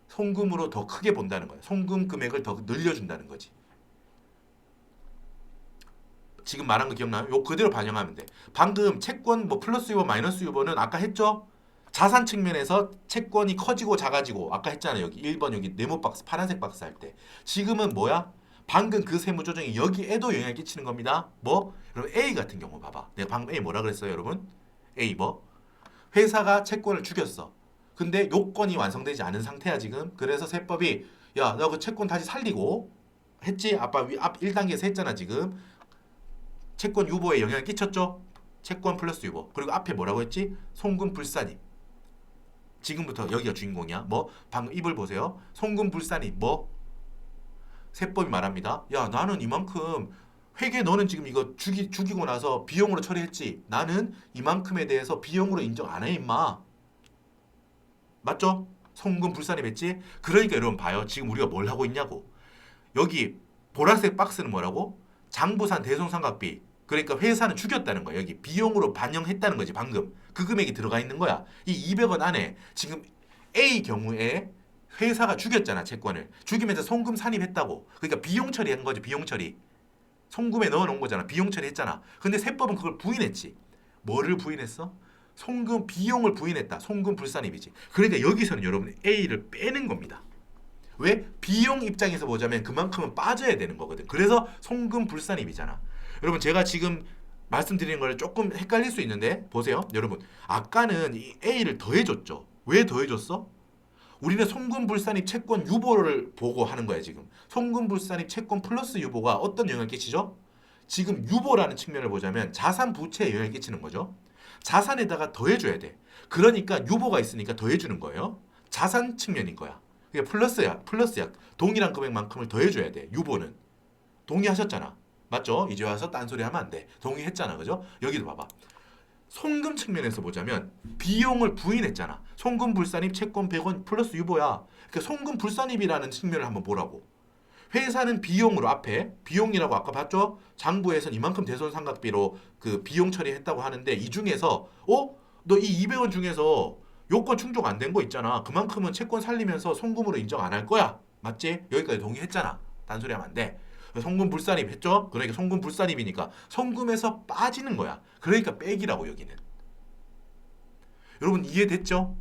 송금으로 더 크게 본다는 거야. 송금 금액을 더 늘려준다는 거지. 지금 말한 거 기억나요? 요 그대로 반영하면 돼. 방금 채권 뭐 플러스 유보 마이너스 유보는 아까 했죠? 자산 측면에서 채권이 커지고 작아지고 아까 했잖아요. 여기 1번 여기 네모 박스 파란색 박스 할 때. 지금은 뭐야? 방금 그 세무 조정이 여기에도 영향을 끼치는 겁니다. 뭐? 여러분 A 같은 경우 봐봐. 내가 방금 A 뭐라 그랬어요, 여러분? A 뭐? 회사가 채권을 죽였어. 근데 요건이 완성되지 않은 상태야 지금. 그래서 세법이 야, 너 그 채권 다시 살리고 했지? 아빠 앞 1단계에서 했잖아 지금. 채권 유보에 영향을 끼쳤죠? 채권 플러스 유보. 그리고 앞에 뭐라고 했지? 송금 불산입. 지금부터 여기가 주인공이야. 뭐? 방금 입을 보세요. 송금 불산입. 뭐? 세법이 말합니다. 야, 나는 이만큼 회계 너는 지금 이거 죽이고 나서 비용으로 처리했지. 나는 이만큼에 대해서 비용으로 인정 안 해, 임마. 맞죠? 송금 불산입했지? 그러니까 여러분 봐요. 지금 우리가 뭘 하고 있냐고. 여기 보라색 박스는 뭐라고? 장부산 대손상각비. 그러니까 회사는 죽였다는 거야. 여기 비용으로 반영했다는 거지 방금. 그 금액이 들어가 있는 거야. 이 200원 안에 지금 A 경우에 회사가 죽였잖아 채권을. 죽이면서 송금 산입했다고. 그러니까 비용 처리한 거지 비용 처리. 송금에 넣어놓은 거잖아. 비용 처리했잖아. 근데 세법은 그걸 부인했지. 뭐를 부인했어? 송금 비용을 부인했다. 송금 불산입이지. 그러니까 여기서는 여러분 A를 빼는 겁니다. 왜? 비용 입장에서 보자면 그만큼은 빠져야 되는 거거든. 그래서 송금 불산입이잖아. 여러분 제가 지금 말씀드리는 걸 조금 헷갈릴 수 있는데 보세요. 여러분 아까는 이 A를 더해줬죠. 왜 더해줬어? 우리는 송금 불산입 채권 유보를 보고 하는 거야 지금. 송금 불산입 채권 플러스 유보가 어떤 영향을 끼치죠? 지금 유보라는 측면을 보자면 자산 부채에 영향을 끼치는 거죠. 자산에다가 더해줘야 돼. 그러니까 유보가 있으니까 더해주는 거예요. 자산 측면인 거야. 그게 플러스야. 플러스야. 동일한 금액만큼을 더해줘야 돼. 유보는. 동의하셨잖아. 맞죠? 이제 와서 딴소리 하면 안 돼. 동의했잖아. 그죠? 여기도 봐봐. 송금 측면에서 보자면 비용을 부인했잖아. 송금 불산입 채권 100원 플러스 유보야. 그러니까 송금 불산입이라는 측면을 한번 보라고. 회사는 비용으로 앞에 비용이라고 아까 봤죠? 장부에선 이만큼 대손상각비로 그 비용 처리했다고 하는데 이 중에서 너 이 200원 중에서 요건 충족 안 된 거 있잖아. 그만큼은 채권 살리면서 송금으로 인정 안 할 거야. 맞지? 여기까지 동의했잖아. 딴소리 하면 안 돼. 송금 불산입 했죠? 그러니까 송금 불산입이니까 송금에서 빠지는 거야. 그러니까 빼기라고 여기는. 여러분 이해됐죠?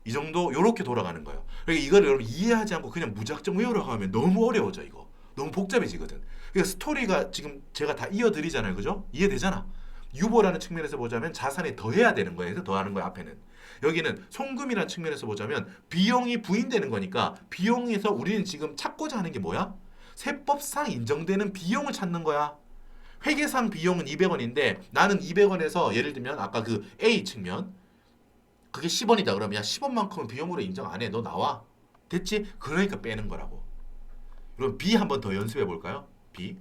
이 정도 요렇게 돌아가는 거예요. 그러니까 이걸 여러분 이해하지 않고 그냥 무작정 외우라고 하면 너무 어려워져 이거. 너무 복잡해지거든. 그러니까 스토리가 지금 제가 다 이어드리잖아요. 그죠? 이해되잖아. 유보라는 측면에서 보자면 자산에 더해야 되는 거예요. 그래서 더하는 거야 앞에는. 여기는 송금이라는 측면에서 보자면 비용이 부인되는 거니까 비용에서 우리는 지금 찾고자 하는 게 뭐야? 세법상 인정되는 비용을 찾는 거야. 회계상 비용은 200원인데 나는 200원에서 예를 들면 아까 그 A 측면 그게 10원이다 그러면 야 10원만큼은 비용으로 인정 안 해. 너 나와. 됐지? 그러니까 빼는 거라고. 그럼 B 한번 더 연습해 볼까요? B.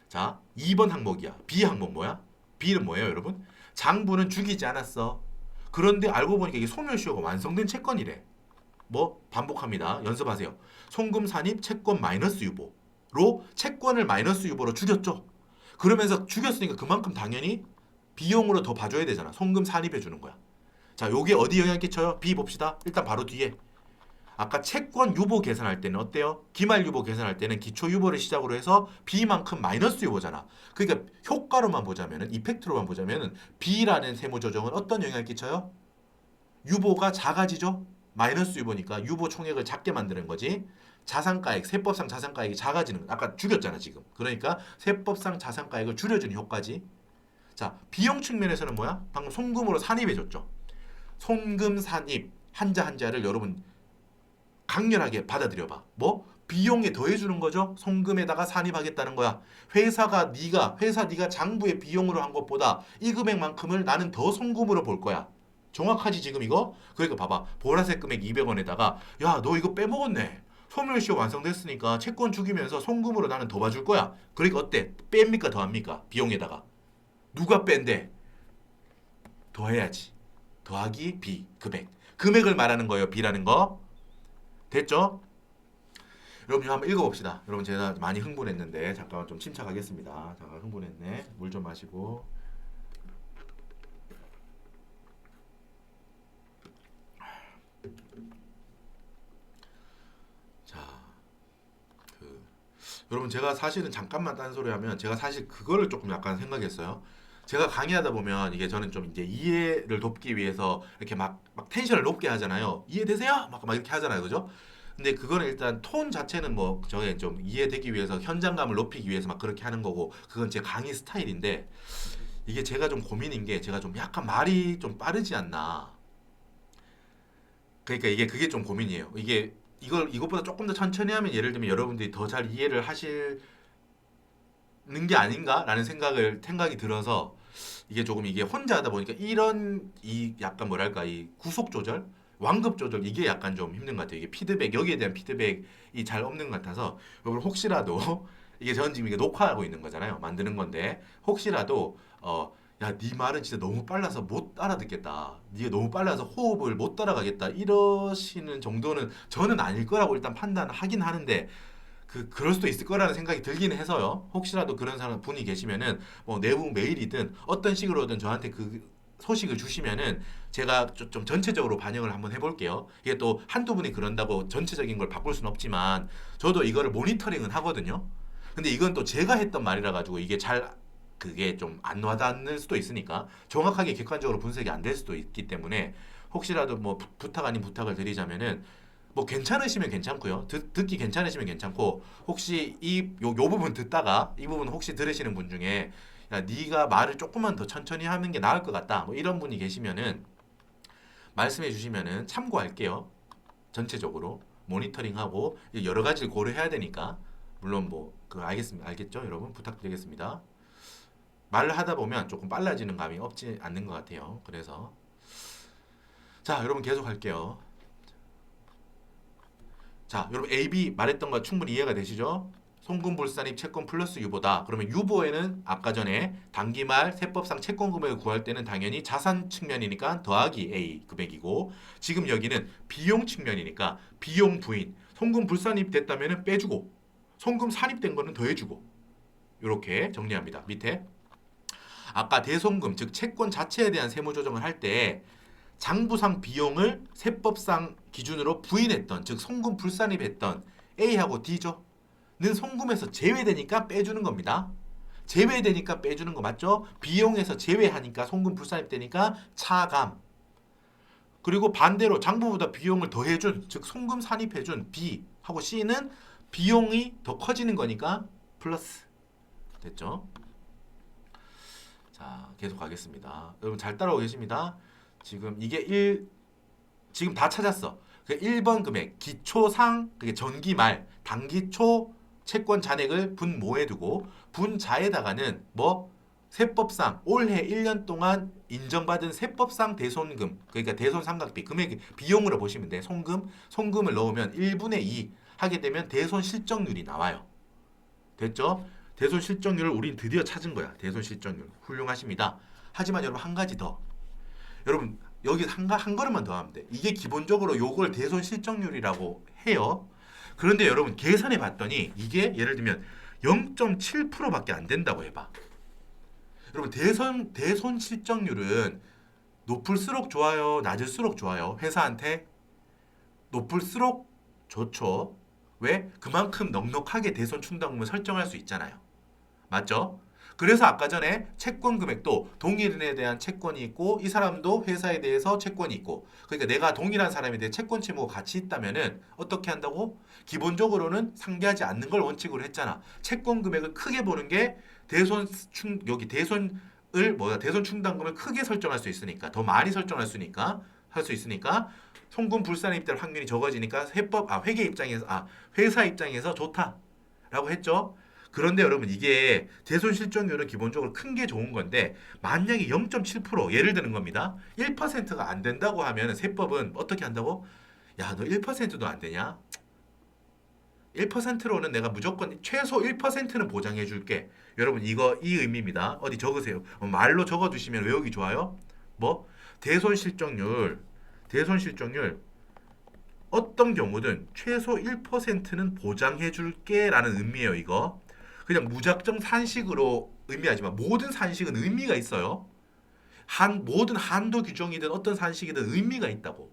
자, 2번 항목이야. B 항목 뭐야? B는 뭐예요, 여러분? 장부는 죽이지 않았어. 그런데 알고 보니까 이게 소멸시효가 완성된 채권이래. 뭐? 반복합니다. 연습하세요. 송금 산입 채권 마이너스 유보로 채권을 마이너스 유보로 죽였죠. 그러면서 죽였으니까 그만큼 당연히 비용으로 더 봐줘야 되잖아. 송금 산입해 주는 거야. 자, 요게 어디 영향 끼쳐요? B 봅시다. 일단 바로 뒤에. 아까 채권 유보 계산할 때는 어때요? 기말 유보 계산할 때는 기초 유보를 시작으로 해서 B만큼 마이너스 유보잖아. 그러니까 효과로만 보자면은 이펙트로만 보자면은 B라는 세무 조정은 어떤 영향을 끼쳐요? 유보가 작아지죠. 마이너스 유보니까 유보 총액을 작게 만드는 거지. 자산가액, 세법상 자산가액이 작아지는 거. 아까 죽였잖아 지금. 그러니까 세법상 자산가액을 줄여주는 효과지. 자, 비용 측면에서는 뭐야? 방금 송금으로 산입해줬죠. 송금 산입 한자 한자를 여러분 강렬하게 받아들여봐. 뭐? 비용에 더해주는 거죠. 송금에다가 산입하겠다는 거야. 회사 네가 장부에 비용으로 한 것보다 이 금액만큼을 나는 더 송금으로 볼 거야. 정확하지 지금 이거? 그러니까 봐봐. 보라색 금액 200원에다가 야 너 이거 빼먹었네. 소멸시효 완성됐으니까 채권 죽이면서 송금으로 나는 더 봐줄 거야. 그러니까 어때? 뺍니까 더합니까? 비용에다가. 누가 뺀대? 더해야지. 더하기 B 금액. 금액을 말하는 거예요. B라는 거. 됐죠? 여러분 이거 한번 읽어봅시다. 여러분 제가 많이 흥분했는데 잠깐만 좀 침착하겠습니다. 잠깐 흥분했네. 물 좀 마시고. 자, 여러분 제가 사실은 잠깐만 딴소리 하면 제가 사실 그거를 조금 약간 생각했어요. 제가 강의하다 보면 이게 저는 좀 이제 이해를 돕기 위해서 이렇게 막 텐션을 높게 하잖아요. 이해되세요? 막 이렇게 하잖아요. 그죠? 근데 그거는 일단 톤 자체는 뭐 저게 좀 이해되기 위해서 현장감을 높이기 위해서 막 그렇게 하는 거고 그건 제 강의 스타일인데 이게 제가 좀 고민인 게 제가 좀 약간 말이 좀 빠르지 않나. 그러니까 이게 그게 좀 고민이에요. 이게 이것보다 조금 더 천천히 하면 예를 들면 여러분들이 더 잘 이해를 하시는 게 아닌가라는 생각이 들어서 이게 조금 이게 혼자 하다 보니까 이런 이 약간 뭐랄까 이 구속 조절, 완급 조절 이게 약간 좀 힘든 것 같아요. 이게 피드백 여기에 대한 피드백이 잘 없는 것 같아서 여러분 혹시라도 이게 전 지금 이게 녹화하고 있는 거잖아요. 만드는 건데 혹시라도 야, 네 말은 진짜 너무 빨라서 못 알아듣겠다. 네가 너무 빨라서 호흡을 못 따라가겠다. 이러시는 정도는 저는 아닐 거라고 일단 판단하긴 하는데 그럴 수도 있을 거라는 생각이 들긴 해서요. 혹시라도 그런 사람 분이 계시면은 뭐 내부 메일이든 어떤 식으로든 저한테 그 소식을 주시면은 제가 좀 전체적으로 반영을 한번 해볼게요. 이게 또 한두 분이 그런다고 전체적인 걸 바꿀 수는 없지만 저도 이거를 모니터링은 하거든요. 근데 이건 또 제가 했던 말이라 가지고 이게 잘 그게 좀 안 와닿을 수도 있으니까 정확하게 객관적으로 분석이 안 될 수도 있기 때문에 혹시라도 뭐 부탁 아닌 부탁을 드리자면은 뭐 괜찮으시면 괜찮고요. 듣기 괜찮으시면 괜찮고 혹시 요 부분 듣다가 이 부분 혹시 들으시는 분 중에 야, 네가 말을 조금만 더 천천히 하는 게 나을 것 같다. 뭐 이런 분이 계시면은 말씀해 주시면은 참고할게요. 전체적으로 모니터링하고 여러 가지를 고려해야 되니까 물론 뭐 그 알겠습니다. 알겠죠, 여러분? 부탁드리겠습니다. 말을 하다 보면 조금 빨라지는 감이 없지 않는 것 같아요. 그래서 자, 여러분 계속 할게요. 자, 여러분 A, B 말했던 거 충분히 이해가 되시죠? 송금불산입 채권 플러스 유보다. 그러면 유보에는 아까 전에 단기말 세법상 채권 금액을 구할 때는 당연히 자산 측면이니까 더하기 A 금액이고 지금 여기는 비용 측면이니까 비용 부인. 송금 불산입 됐다면 빼주고 송금 산입된 거는 더해주고 이렇게 정리합니다. 밑에 아까 대송금 즉 채권 자체에 대한 세무 조정을 할 때 장부상 비용을 세법상 기준으로 부인했던 즉 송금 불산입했던 A하고 D죠. 는 송금에서 제외되니까 빼주는 겁니다. 제외되니까 빼주는 거 맞죠? 비용에서 제외하니까 송금 불산입되니까 차감. 그리고 반대로 장부보다 비용을 더해준 즉 송금 산입해준 B하고 C는 비용이 더 커지는 거니까 플러스. 됐죠? 자, 계속 가겠습니다. 여러분 잘 따라오고 계십니다. 지금 이게 지금 다 찾았어. 그 1번 금액 기초상 그게 전기말 단기초 채권 잔액을 분모해 두고 분자에다가는 뭐 세법상 올해 1년 동안 인정받은 세법상 대손금 그러니까 대손상각비 금액 비용으로 보시면 돼. 송금을 넣으면 1분의 2 하게 되면 대손 실적률이 나와요. 됐죠? 대손 실적률을 우린 드디어 찾은 거야. 대손 실적률. 훌륭하십니다. 하지만 여러분 한 가지 더. 여러분 여기 한 걸음만 더 하면 돼. 이게 기본적으로 요걸 대손 실적률이라고 해요. 그런데 여러분 계산해 봤더니 이게 예를 들면 0.7%밖에 안 된다고 해봐. 여러분 대손 실적률은 높을수록 좋아요, 낮을수록 좋아요. 회사한테 높을수록 좋죠. 왜? 그만큼 넉넉하게 대손 충당금을 설정할 수 있잖아요. 맞죠? 그래서 아까 전에 채권 금액도 동일인에 대한 채권이 있고 이 사람도 회사에 대해서 채권이 있고 그러니까 내가 동일한 사람에 대해 채권 채무가 같이 있다면은 어떻게 한다고? 기본적으로는 상대하지 않는 걸 원칙으로 했잖아. 채권 금액을 크게 보는 게 여기 대손을 대손 충당금을 크게 설정할 수 있으니까 더 많이 설정할 수 있으니까 송금 불산입될 확률이 적어지니까 회계 입장에서 회사 입장에서 좋다라고 했죠. 그런데 여러분 이게 대손 실적률은 기본적으로 큰 게 좋은 건데 만약에 0.7% 예를 드는 겁니다. 1%가 안 된다고 하면 세법은 어떻게 한다고? 야, 너 1%도 안 되냐? 1%로는 내가 무조건 최소 1%는 보장해 줄게. 여러분 이 의미입니다. 어디 적으세요. 말로 적어 두시면 외우기 좋아요. 뭐? 대손 실적률 어떤 경우든 최소 1%는 보장해 줄게라는 의미예요, 이거. 그냥 무작정 산식으로 의미하지만 모든 산식은 의미가 있어요. 모든 한도 규정이든 어떤 산식이든 의미가 있다고.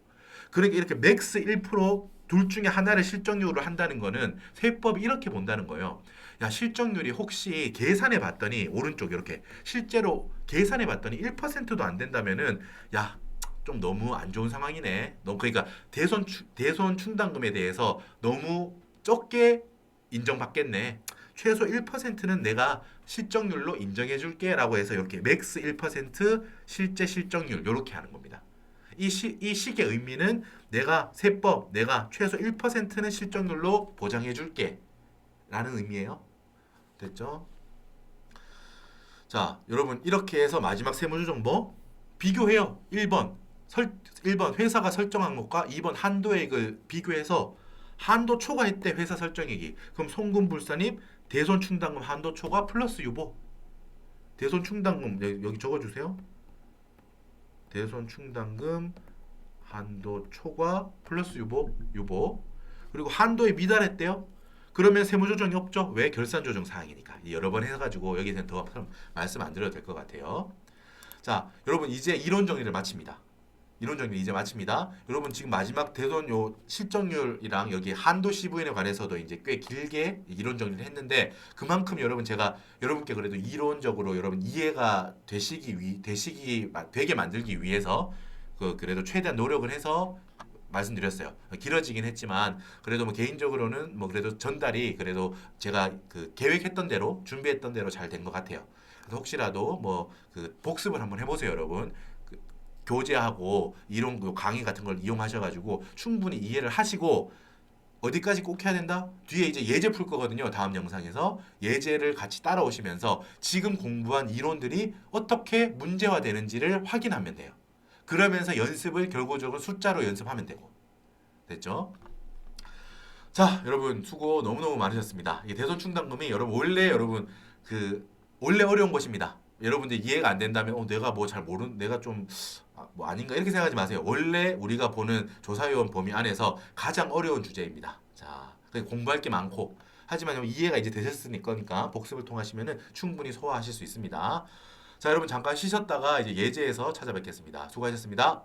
그러니까 이렇게 맥스 1%둘 중에 하나를 실적률로 한다는 거는 세법이 이렇게 본다는 거예요. 야, 실적률이 혹시 계산해 봤더니 오른쪽 이렇게 실제로 계산해 봤더니 1%도 안 된다면은 야, 좀 너무 안 좋은 상황이네. 너무 그러니까 대손 충당금에 대해서 너무 적게 인정받겠네. 최소 1%는 내가 실적률로 인정해 줄게라고 해서 이렇게 맥스 1% 실제 실적률 이렇게 하는 겁니다. 이 식의 의미는 내가 최소 1%는 실적률로 보장해 줄게 라는 의미예요. 됐죠? 자, 여러분 이렇게 해서 마지막 세무조정보 비교해요. 1번 회사가 설정한 것과 2번 한도액을 비교해서 한도 초과했대 회사 설정액이. 그럼 송금불산입 대손충당금 한도 초과 플러스 유보. 대손충당금 여기 적어주세요. 대손충당금 한도 초과 플러스 유보. 그리고 한도에 미달했대요. 그러면 세무조정이 없죠. 왜? 결산조정 사항이니까. 여러 번 해가지고 여기서는 더 말씀 안 드려도 될 것 같아요. 자, 여러분 이제 이론 정리를 마칩니다. 이론 정리 이제 마칩니다. 여러분 지금 마지막 대손 요 실적률이랑 여기 한도 CVN에 관해서도 이제 꽤 길게 이론 정리를 했는데 그만큼 여러분 제가 여러분께 그래도 이론적으로 여러분 이해가 되게 만들기 위해서 그래도 최대한 노력을 해서 말씀드렸어요. 길어지긴 했지만 그래도 뭐 개인적으로는 뭐 그래도 전달이 그래도 제가 그 계획했던 대로 준비했던 대로 잘 된 것 같아요. 그래서 혹시라도 뭐 그 복습을 한번 해보세요, 여러분. 교재하고 이론 강의 같은 걸 이용하셔가지고 충분히 이해를 하시고 어디까지 꼭 해야 된다? 뒤에 이제 예제 풀 거거든요. 다음 영상에서 예제를 같이 따라오시면서 지금 공부한 이론들이 어떻게 문제화되는지를 확인하면 돼요. 그러면서 연습을 결과적으로 숫자로 연습하면 되고. 됐죠? 자, 여러분 수고 너무너무 많으셨습니다. 이 대손 충당금이 여러분 원래 어려운 것입니다. 여러분들 이해가 안 된다면 내가 뭐 잘 모르는 내가 좀 뭐 아닌가 이렇게 생각하지 마세요. 원래 우리가 보는 조사위원 범위 안에서 가장 어려운 주제입니다. 자, 공부할 게 많고 하지만 이해가 이제 되셨으니까 복습을 통하시면은 충분히 소화하실 수 있습니다. 자, 여러분 잠깐 쉬셨다가 이제 예제에서 찾아뵙겠습니다. 수고하셨습니다.